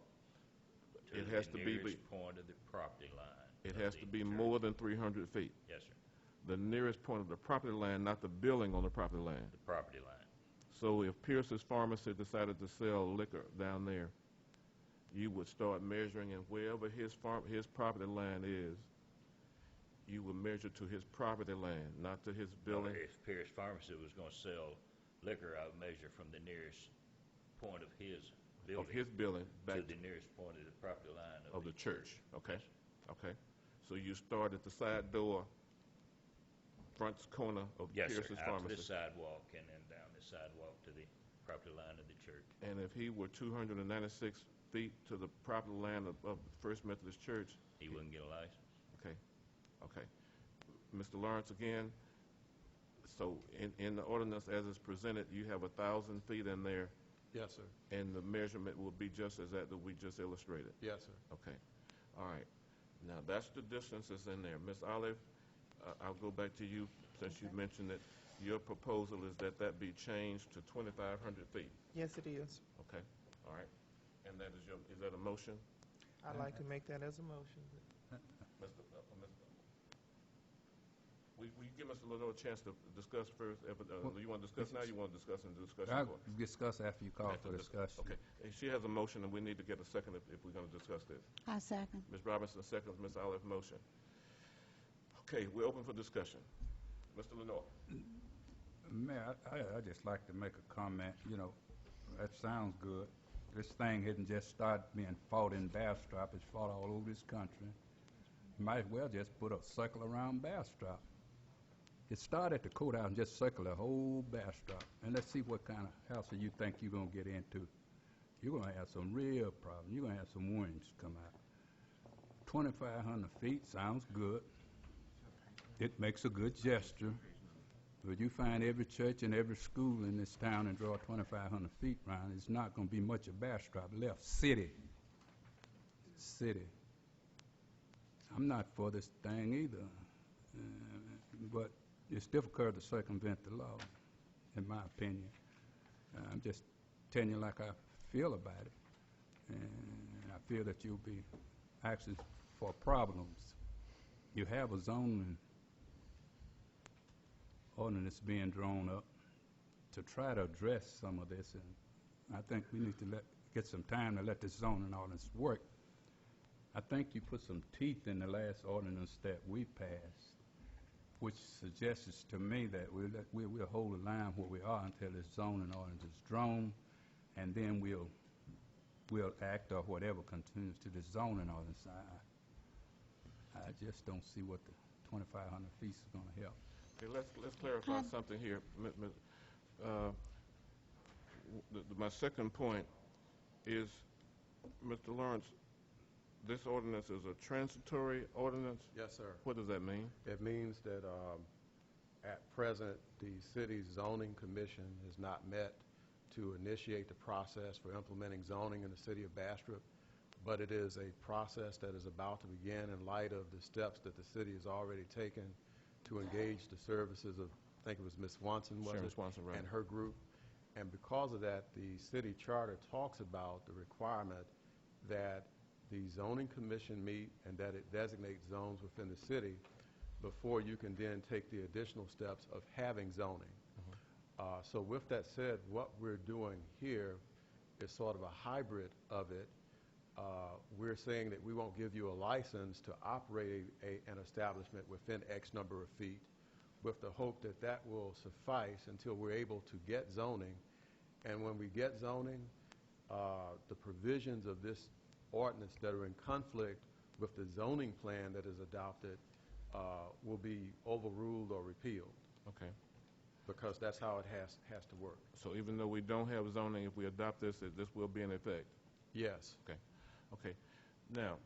To it has the to be nearest point of the property line. It has to be more than 300 feet. Yes, sir. The nearest point of the property line, not the building on the property line. The property line. So if Pierce's Pharmacy decided to sell liquor down there, you would start measuring, and wherever his property line is, you would measure to his property line, not to his building. Or if Pierce Pharmacy was going to sell liquor, I would measure from the nearest point of his building. Of his building back to the nearest point of the property line of the church. Okay. Okay. So you start at the side door, front corner of Pierce's Yes, sir. Out Pharmacy. to the sidewalk and then down the sidewalk to the property line of the church. And if he were 296 feet to the property line of First Methodist Church, He wouldn't get a license. okay, okay. Mr. Lawrence, again, so in the ordinance as it's presented, you have 1,000 feet in there, Yes, sir. and the measurement will be just as that we just illustrated. Yes, sir. Okay, all right. Now, that's the distances in there. Ms. Olive, I'll go back to you, since you mentioned that your proposal is that that be changed to 2,500 feet. Yes, it is. Okay, all right. And that is that a motion? I'd like to make that as a motion. Will you give us a little chance to discuss first? You want to discuss now? You want to discuss in the discussion I'll board? discuss after you call for discussion. Okay. And she has a motion, and we need to get a second if we're going to discuss this. I second. Ms. Robinson seconds Ms. Olive's motion. Okay, we're open for discussion. Mr. Lenore. Mayor, I just like to make a comment. You know, that sounds good. This thing hadn't just started being fought in Bastrop. It's fought all over this country. You might as well just put a circle around Bastrop. It started at the courthouse and just circle the whole Bastrop. And let's see what kind of house you think you're going to get into. You're going to have some real problems. You're going to have some worms come out. 2,500 feet sounds good. It makes a good gesture. But you find every church and every school in this town and draw 2,500 feet around, it's not going to be much of Bastrop left. City. I'm not for this thing either. But it's difficult to circumvent the law, in my opinion. I'm just telling you like I feel about it. And I feel that you'll be asking for problems. You have a zoning ordinance being drawn up to try to address some of this, and I think we need to get some time to let this zoning ordinance work. I think you put some teeth in the last ordinance that we passed, which suggests to me that we'll hold the line where we are until this zoning ordinance is drawn, and then we'll act or whatever continues to the zoning ordinance. I just don't see what the 2,500 feet is going to help. Okay, let's clarify something here. My second point is, Mr. Lawrence, this ordinance is a transitory ordinance? Yes, sir. What does that mean? It means that at present, the city's zoning commission has not met to initiate the process for implementing zoning in the city of Bastrop, but it is a process that is about to begin in light of the steps that the city has already taken to engage the services of, I think it was Ms. Swanson, was Sharon it? Swanson, right. And her group. And because of that, the city charter talks about the requirement that the zoning commission meet and that it designates zones within the city before you can then take the additional steps of having zoning. So with that said, what we're doing here is sort of a hybrid of it. We're saying that we won't give you a license to operate an establishment within X number of feet, with the hope that that will suffice until we're able to get zoning. And when we get zoning, the provisions of this ordinance that are in conflict with the zoning plan that is adopted will be overruled or repealed. Okay. Because that's how it has to work. So even though we don't have zoning, if we adopt this, this will be in effect? Yes. Okay. Okay. Now,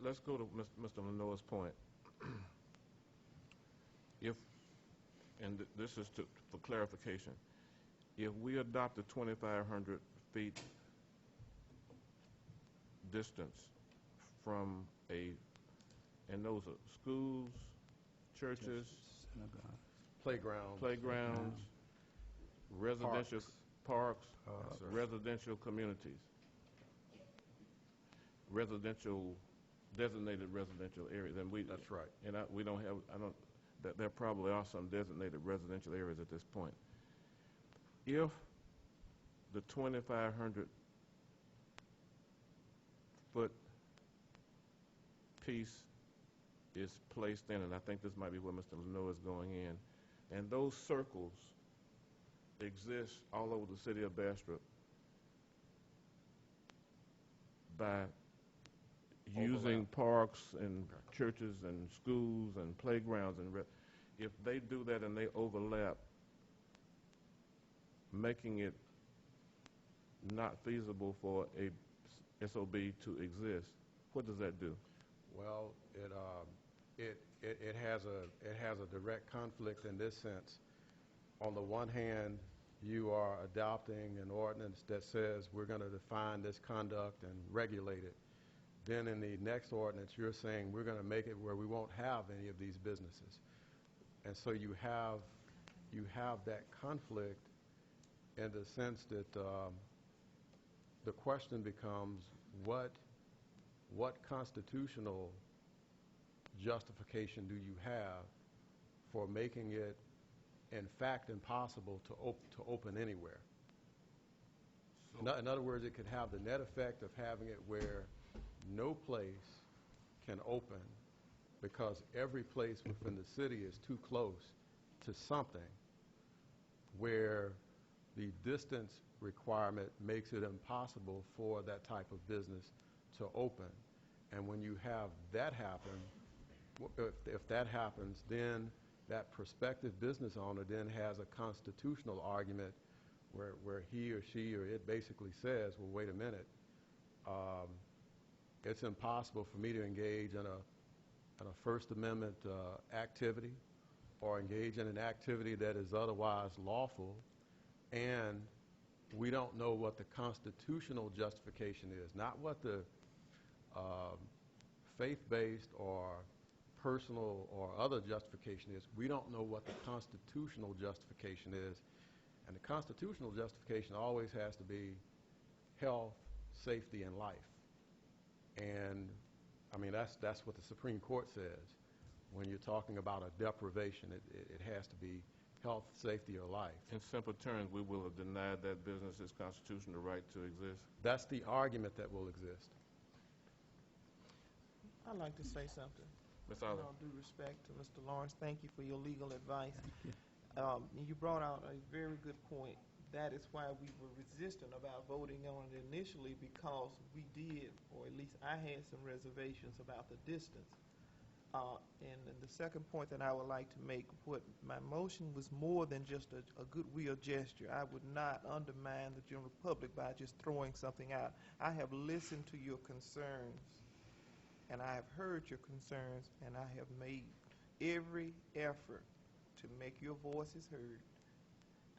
let's go to Mr. Lenoir's point. And this is for clarification, if we adopt the 2,500 feet distance from and those are schools, churches, playgrounds, residential parks, residential communities, designated residential areas. And that's right. And we don't have, there probably are some designated residential areas at this point. If the 2,500 foot piece is placed in, and I think this might be where Mr. Lenoir is going in, and those circles exist all over the city of Bastrop by using parks and churches and schools and playgrounds, and if they do that and they overlap, making it not feasible for a SOB to exist, what does that do? Well, it has a direct conflict in this sense. On the one hand, you are adopting an ordinance that says we're going to define this conduct and regulate it. Then in the next ordinance, you're saying we're going to make it where we won't have any of these businesses. And so you have that conflict in the sense that the question becomes what constitutional justification do you have for making it in fact impossible to open anywhere? In other words, it could have the net effect of having it where no place can open because every place within the city is too close to something, where the distance requirement makes it impossible for that type of business to open. And when you have that happen, if that happens, then that prospective business owner then has a constitutional argument where he or she or it basically says, well, wait a minute, it's impossible for me to engage in a First Amendment activity or engage in an activity that is otherwise lawful, and we don't know what the constitutional justification is, not what the faith-based or personal or other justification is. We don't know what the constitutional justification is, and the constitutional justification always has to be health, safety, and life. And I mean, that's what the Supreme Court says. When you're talking about a deprivation, it has to be health, safety, or life. In simple terms, we will have denied that business its constitutional right to exist. That's the argument that will exist. I'd like to say something. Ms. In Olive. all due respect to Mr. Lawrence, thank you for your legal advice. You brought out a very good point. That is why we were resistant about voting on it initially, because we did, or at least I had some reservations about the distance. And then the second point that I would like to make, what my motion was more than just a goodwill gesture. I would not undermine the general public by just throwing something out. I have listened to your concerns, and I have heard your concerns, and I have made every effort to make your voices heard.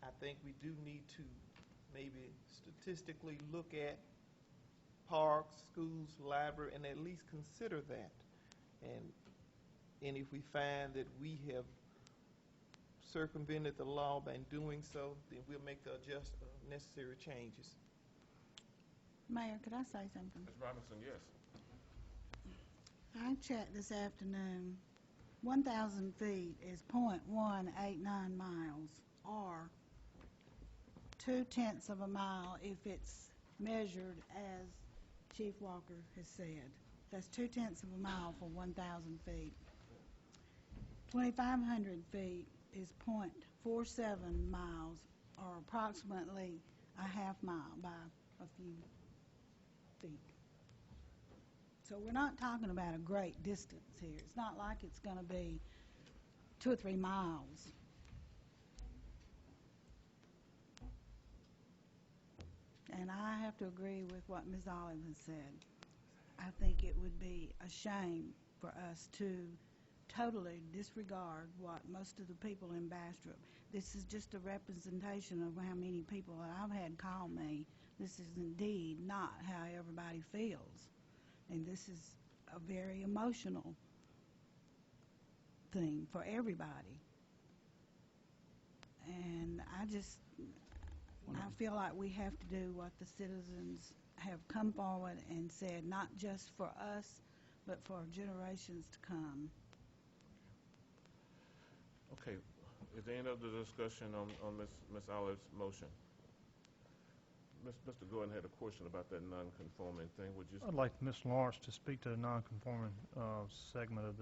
I think we do need to maybe statistically look at parks, schools, library, and at least consider that. And if we find that we have circumvented the law by doing so, then we'll make the necessary changes. Mayor, could I say something? Ms. Robinson, yes. I checked this afternoon. 1,000 feet is .189 miles, or 2/10 of a mile if it's measured as Chief Walker has said. That's 2/10 of a mile for 1,000 feet. 2,500 feet is .47 miles, or approximately a half mile by a few feet. So we're not talking about a great distance here. It's not like it's going to be 2 or 3 miles. And I have to agree with what Ms. Olive has said. I think it would be a shame for us to totally disregard what most of the people in Bastrop. This is just a representation of how many people that I've had call me. This is indeed not how everybody feels. And this is a very emotional thing for everybody. And I feel like we have to do what the citizens have come forward and said, not just for us, but for generations to come. Okay. Is there any other discussion on Ms. Olive's motion? Mr. Gordon had a question about that non-conforming thing. Would you? I'd like Mr. Lawrence to speak to the non-conforming segment of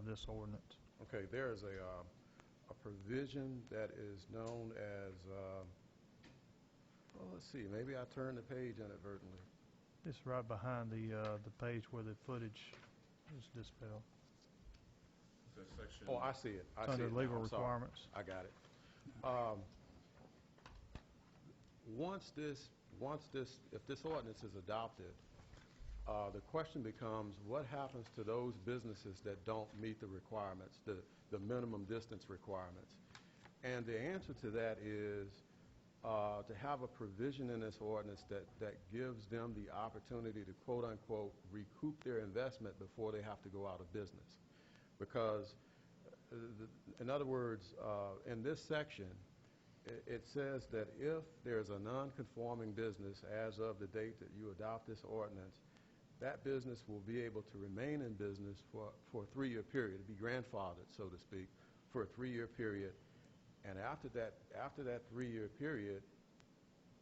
this ordinance. Okay, there is a provision that is known as, well, let's see, maybe I turned the page inadvertently. It's right behind the page where the footage is dispelled. Is that section? Oh, I see it. I see Under it now. legal I'm sorry. requirements. I got it. If this ordinance is adopted, the question becomes, what happens to those businesses that don't meet the requirements, the minimum distance requirements? And the answer to that is to have a provision in this ordinance that gives them the opportunity to, quote unquote, recoup their investment before they have to go out of business. Because, in other words, in this section, it says that if there's a non-conforming business as of the date that you adopt this ordinance, that business will be able to remain in business for a 3-year period, to be grandfathered, so to speak, for a 3-year period. And after that 3-year period,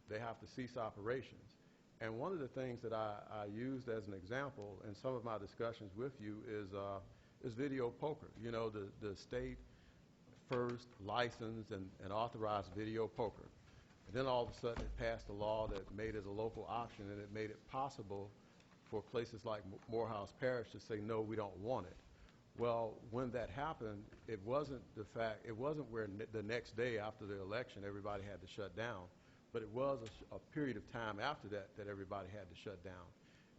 they have to cease operations. And one of the things that I used as an example in some of my discussions with you is video poker. You know, the state first licensed and authorized video poker. And then all of a sudden it passed a law that made it a local option, and it made it possible for places like Morehouse Parish to say, no, we don't want it. Well, when that happened, it wasn't where the next day after the election everybody had to shut down, but it was a period of time after that everybody had to shut down.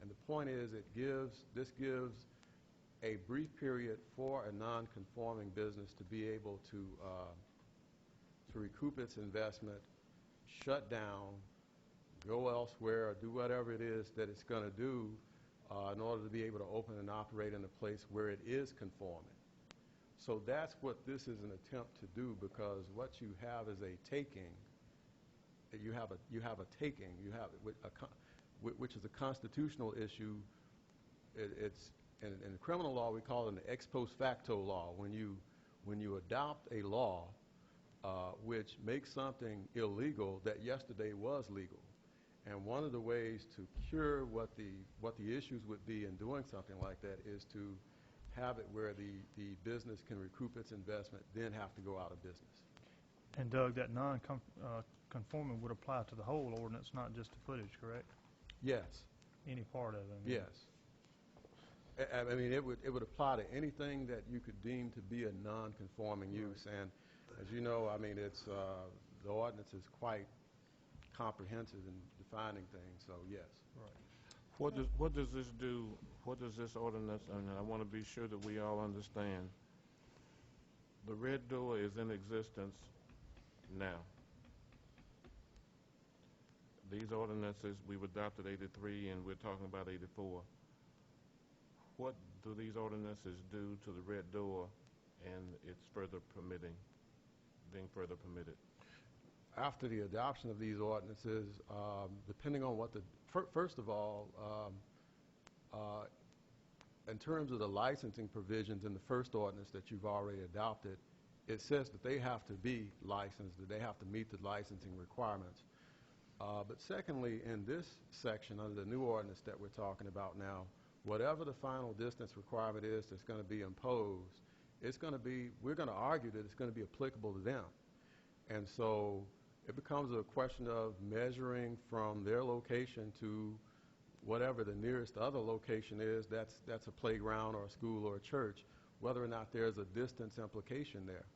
And the point is, this gives a brief period for a non-conforming business to be able to recoup its investment, shut down, go elsewhere, or do whatever it is that it's going to do in order to be able to open and operate in a place where it is conforming. So that's what this is an attempt to do, because what you have is a taking. You have a taking. You have which is a constitutional issue. It's in criminal law we call it an ex post facto law. When you adopt a law which makes something illegal that yesterday was legal, And one of the ways to cure what the issues would be in doing something like that is to have it where the business can recoup its investment, then have to go out of business. And Doug, that non-conforming would apply to the whole ordinance, not just the footage, correct? Yes. Any part of it? I mean. Yes. I mean, it would apply to anything that you could deem to be a non-conforming use. And as you know, I mean, it's the ordinance is quite comprehensive in defining things. So yes. Right. What does this do? What does this ordinance? And I want to be sure that we all understand. The red door is in existence now. These ordinances, we've adopted 83 and we're talking about 84. What do these ordinances do to the red door and its being further permitted? After the adoption of these ordinances, depending on what first of all, in terms of the licensing provisions in the first ordinance that you've already adopted, it says that they have to be licensed, that they have to meet the licensing requirements. But secondly, in this section under the new ordinance that we're talking about now, whatever the final distance requirement is that's going to be imposed, we're going to argue that it's going to be applicable to them. And so it becomes a question of measuring from their location to whatever the nearest other location is, that's a playground or a school or a church, whether or not there's a distance implication there.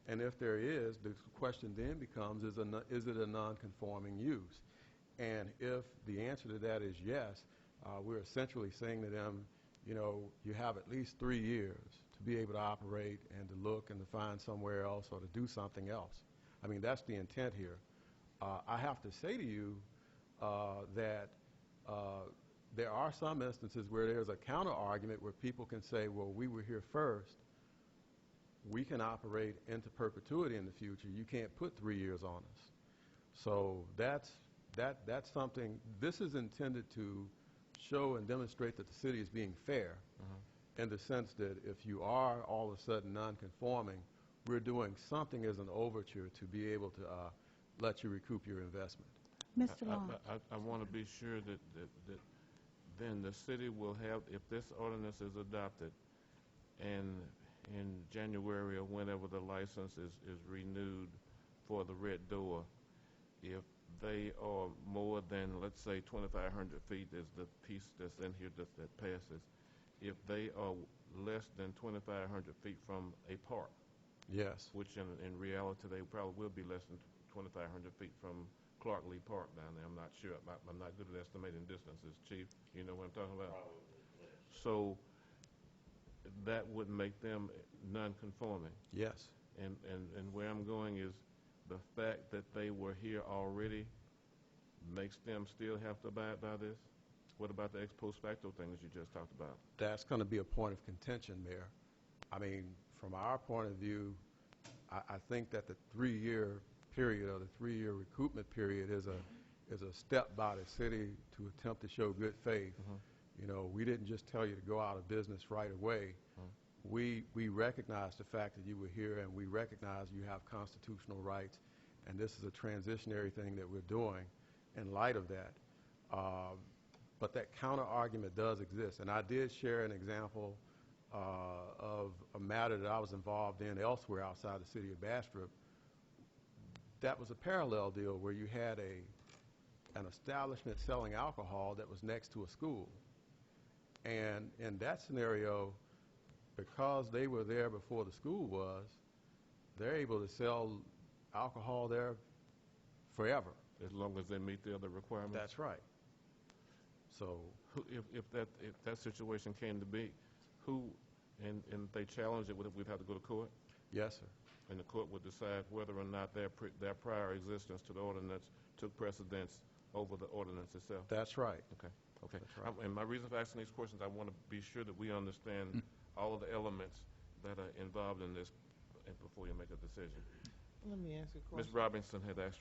And if there is, the question then becomes, is it a non-conforming use? And if the answer to that is yes, we're essentially saying to them, you know, you have at least 3 years to be able to operate and to look and to find somewhere else or to do something else. I mean, that's the intent here. I have to say to you that there are some instances where there's a counter-argument where people can say, well, we were here first. We can operate into perpetuity in the future. You can't put 3 years on us. So that's something. This is intended to show and demonstrate that the city is being fair in the sense that if you are all of a sudden non-conforming, we're doing something as an overture to be able to let you recoup your investment. Mr. Long. I want to be sure that then the city will have, if this ordinance is adopted and in January or whenever the license is renewed for the red door, if they are more than, let's say, 2,500 feet is the piece that's in here that passes, if they are less than 2,500 feet from a park, yes, which in reality they probably will be less than 2,500 feet from Clark Lee Park down there. I'm not sure. I'm not good at estimating distances. Chief, you know what I'm talking about? So that would make them non-conforming. yes. And where I'm going is the fact that they were here already makes them still have to abide by this? What about the ex post facto things you just talked about? That's going to be a point of contention there. I mean, from our point of view, I think that the 3-year period or the 3-year recoupment period is a step by the city to attempt to show good faith. You know, we didn't just tell you to go out of business right away. We recognize the fact that you were here, and we recognize you have constitutional rights, and this is a transitionary thing that we're doing in light of that. But that counter-argument does exist, and I did share an example of a matter that I was involved in elsewhere outside the city of Bastrop. That was a parallel deal where you had an establishment selling alcohol that was next to a school. And in that scenario, because they were there before the school was, they're able to sell alcohol there forever. As long as they meet the other requirements? That's right. So if that situation came to be, and they challenge it, we'd have to go to court? yes, sir. And the court would decide whether or not their prior existence to the ordinance took precedence over the ordinance itself? That's right. Okay. That's right. And my reason for asking these questions, I want to be sure that we understand all of the elements that are involved in this before you make a decision. Let me ask you a question. Ms. Robinson had asked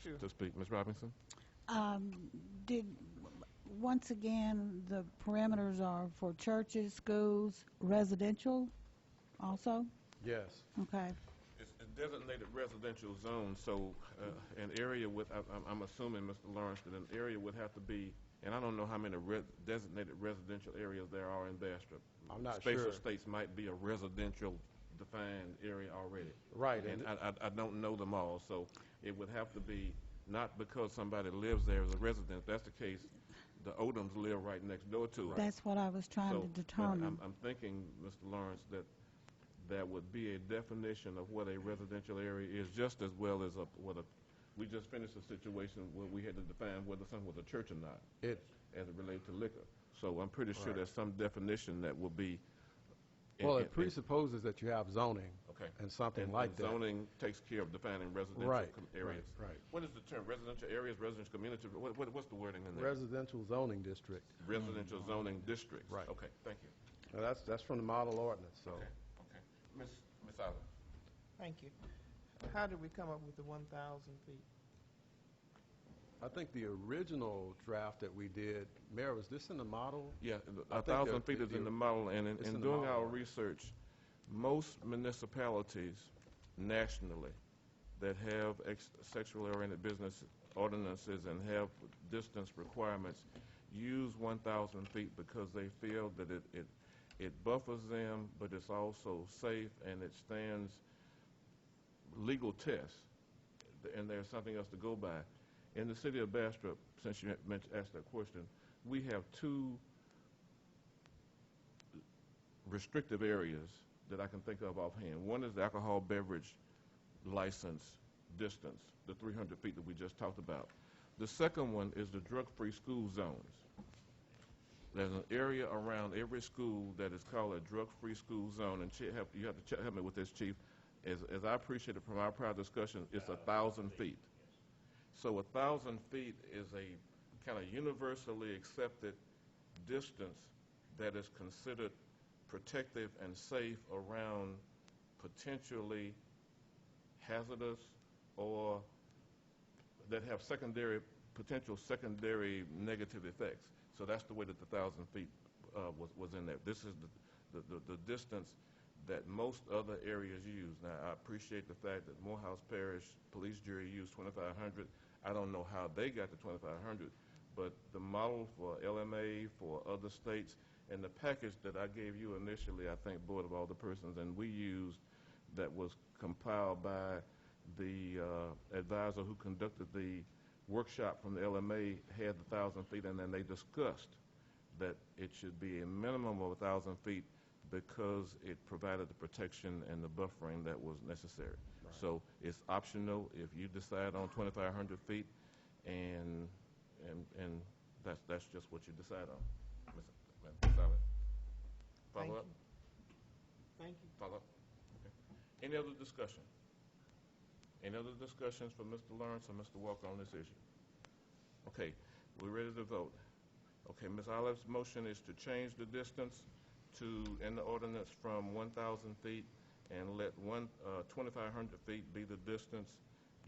Sure. to speak. Ms. Robinson? Once again, the parameters are for churches, schools, residential also? Yes. Okay. designated residential zone, so an area with, I'm assuming, Mr. Lawrence, that an area would have to be, and I don't know how many designated residential areas there are in Bastrop. I'm not Space sure. Estates might be a residential defined area already. Right. And I don't know them all, so it would have to be, not because somebody lives there as a resident. If that's the case, the Odoms live right next door to it. That's what I was trying to But determine. I'm thinking, Mr. Lawrence, that that would be a definition of what a residential area is, just as well as we just finished a situation where we had to define whether something was a church or not, as it relates to liquor. So I'm pretty sure there's some definition that will be. Well, it presupposes that you have zoning Okay. and something And like that. zoning takes care of defining residential areas. Right. What is the term? Residential areas, residential community? What's the wording in there? Residential zoning district. Residential zoning districts. Right. Okay, thank you. Now, that's from the model ordinance, so. Okay. Ms. Allen. Thank you. How did we come up with the 1,000 feet? I think the original draft that we did, Mayor, was this in the model? Yeah, I think 1,000 feet is in the model, and it's in in the doing model. our research, most municipalities nationally that have sexually oriented business ordinances and have distance requirements use 1,000 feet because they feel that it buffers them, but it's also safe and it stands legal test, and there's something else to go by. In the city of Bastrop, since you asked that question, we have two restrictive areas that I can think of offhand. One is the alcohol beverage license distance, the 300 feet that we just talked about. The second one is the drug-free school zones. There's an area around every school that is called a drug-free school zone, and you have to help me with this, Chief. As I appreciate it from our prior discussion, it's 1,000 feet. So 1,000 feet is a kind of universally accepted distance that is considered protective and safe around potentially hazardous or that have potential secondary negative effects. So that's the way that the 1,000 feet was in there. This is the distance that most other areas use. Now, I appreciate the fact that Morehouse Parish Police Jury used 2,500. I don't know how they got to 2,500, but the model for LMA, for other states, and the package that I gave you initially, I think, Board of Alderpersons, and we used, that was compiled by the advisor who conducted the workshop from the LMA, had the 1,000 feet, and then they discussed that it should be a minimum of 1,000 feet because it provided the protection and the buffering that was necessary. Right. So it's optional if you decide on 2,500 feet, and that's just what you decide on. Ms. Allen. Follow up? Thank you. Follow up? Okay. Any other discussion? Any other discussions for Mr. Lawrence or Mr. Walker on this issue? Okay, we're ready to vote. Okay, Ms. Olive's motion is to change the distance in the ordinance from 1,000 feet and let 2,500 feet be the distance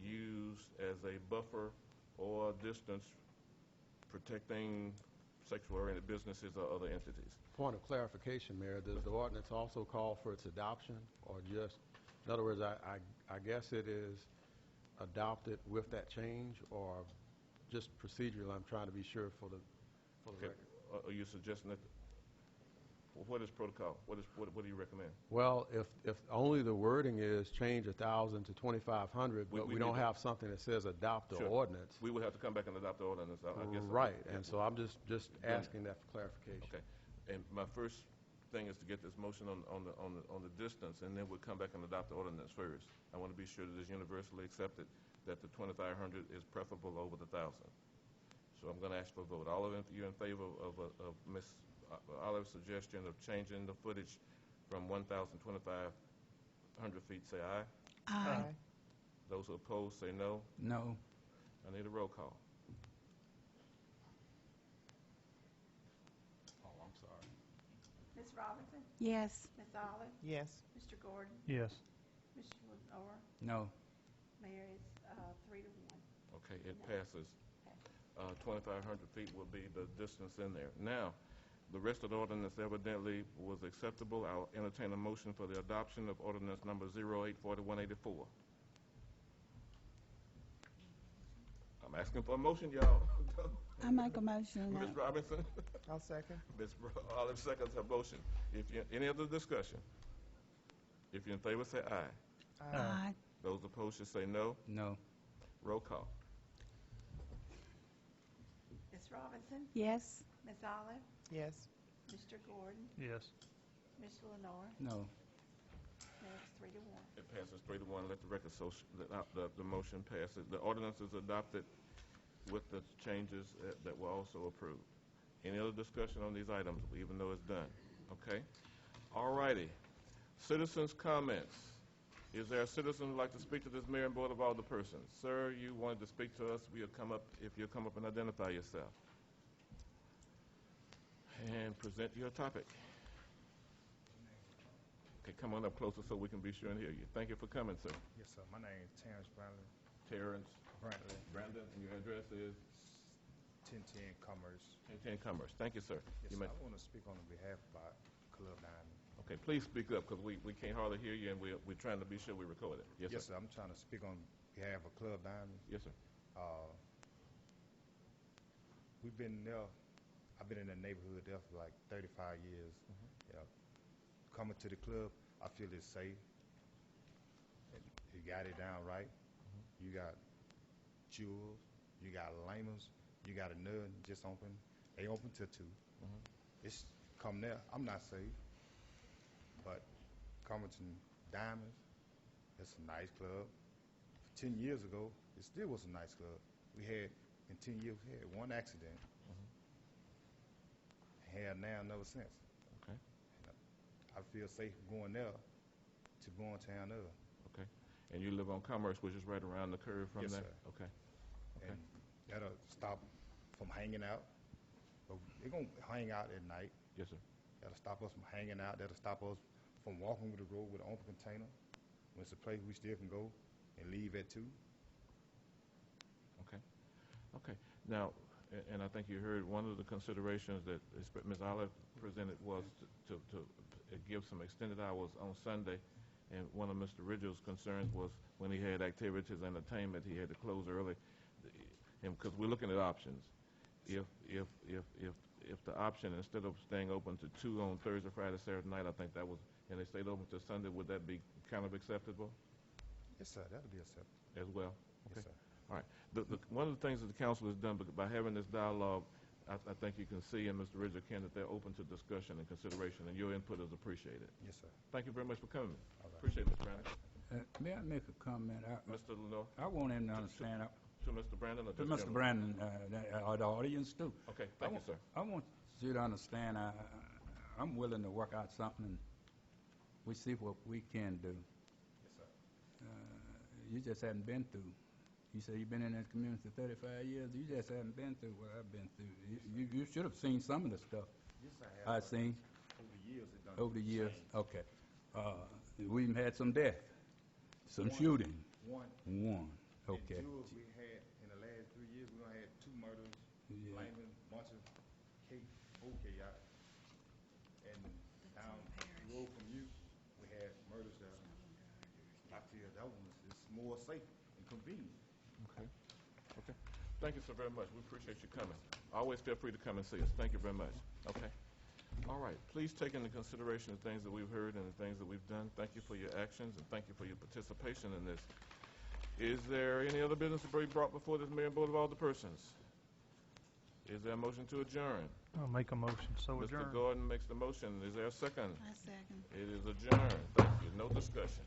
used as a buffer or distance protecting sexual-oriented businesses or other entities. Point of clarification, Mayor, does the ordinance also call for its adoption, or just, in other words, I guess it is adopted with that change, or just procedural? I'm trying to be sure for the record. Are you suggesting that? What is protocol? What do you recommend? Well, if only the wording is change 1,000 to 2,500, but we don't have something that says adopt the ordinance. We would have to come back and adopt the ordinance, I guess. Right, and so I'm just asking that for clarification. Okay, and my first thing is to get this motion on the distance, and then we'll come back and adopt the ordinance first. I want to be sure that it's universally accepted that the 2,500 is preferable over the 1,000. So I'm going to ask for a vote. All of you in favor of Ms. Olive's suggestion of changing the footage from 1,000 to 2,500 feet, say aye. Aye. Those who oppose, say no. No. I need a roll call. Oh, I'm sorry. Ms. Robinson? Yes. Ms. Olive? Yes. Mr. Gordon? Yes. Mr. Lenore? No. Mayor, it's 3 to 1. Okay, it passes. 2,500 feet will be the distance in there. Now, The rest of the ordinance evidently was acceptable. I'll entertain a motion for the adoption of ordinance number 084184. I'm asking for a motion, y'all. I make a motion. Ms. Robinson? I'll second. Ms. Olive seconds her motion. Any other discussion? If you're in favor, say aye. Aye. Those opposed should say no. No. Roll call. Ms. Robinson? Yes. Ms. Olive? Yes. Mr. Gordon? Yes. Ms. Lenore? No. That's 3 to 1. It passes 3 to 1. Let the record show the motion passes. The ordinance is adopted with the changes that were also approved. Any other discussion on these items, even though it's done? Okay. All righty. Citizens' comments. Is there a citizen who'd like to speak to this mayor and board of alderpersons? Sir, you wanted to speak to us. We'll come up, if you'll come up and identify yourself. And present your topic. Okay, come on up closer so we can be sure and hear you. Thank you for coming, sir. Yes, sir. My name is Terrence Brownlee. Terrence Brantley, Brandon, and your address is 1010 Commerce. 1010 Commerce. Thank you, sir. Yes, You sir. may- I want to speak on behalf about Club Diamond. Okay, please speak up because we can't hardly hear you, and we're trying to be sure we record it. Yes, Yes, sir. sir. I'm trying to speak on behalf of Club Diamond. Yes, sir. We've been there. I've been in the neighborhood there for like 35 years. Yeah. Coming to the club, I feel it's safe. And you got it down right. You got Jewels, you got Lamers, you got a Nerd just open. They open till 2. It's come there. I'm not safe. But coming to Diamonds, it's a nice club. 10 years ago, it still was a nice club. In 10 years, we had one accident. Had now never since. Okay. I feel safe going there to going town other. Okay. And you live on Commerce, which is right around the curve from Yes, there? sir. Okay. And that'll stop from hanging out. But they're going to hang out at night. Yes, sir. That'll stop us from hanging out. That'll stop us from walking with the road with an open container. When it's a place we still can go and leave at 2. Okay. Okay. Now, and I think you heard one of the considerations that Ms. Olive presented was to give some extended hours on Sunday. And one of Mr. Ridgel's concerns was when he had activities, entertainment, he had to close early. And because we're looking at options. If the option, instead of staying open to 2 on Thursday, Friday, Saturday night, I think that was, and they stayed open to Sunday, would that be kind of acceptable Yes, sir. That'll be acceptable. as well? Okay. Yes, sir. All right. One of the things that the council has done by having this dialogue, I think you can see, and Mr. Ridgel can, that they're open to discussion and consideration, and your input is appreciated. Yes, sir. Thank you very much for coming. All right. Appreciate it, Mr. Brandon. May I make a comment? Mr. Lenore, I want him to understand, to Mr. Brandon or to just Mr. gentleman? Brandon, or the audience too. Okay, thank you, sir. I want you to understand, I'm willing to work out something, and we see what we can do. Yes, sir. You just haven't been through. You say you've been in that community 35 years. You just haven't been through what I've been through. You should have seen some of the stuff Yes, I have. I've seen Over the years, it done over the years. changed. Okay. We even had some death, some shooting. One. Okay. In Jewels, we had, in the last 3 years, we done had 2 murders, Yeah. Lyman, bunch of chaos. And down the road from you, we had murders there. I feel that one is more safe and convenient. Okay. Okay. Thank you so very much. We appreciate you coming. Always feel free to come and see us. Thank you very much. Okay. All right. Please take into consideration the things that we've heard and the things that we've done. Thank you for your actions and thank you for your participation in this. Is there any other business to be brought before this mayor and board of alderpersons? Is there a motion to adjourn? I'll make a motion, so adjourn. Mr. Gordon makes the motion. Is there a second? I second. It is adjourned. Thank you. No discussion.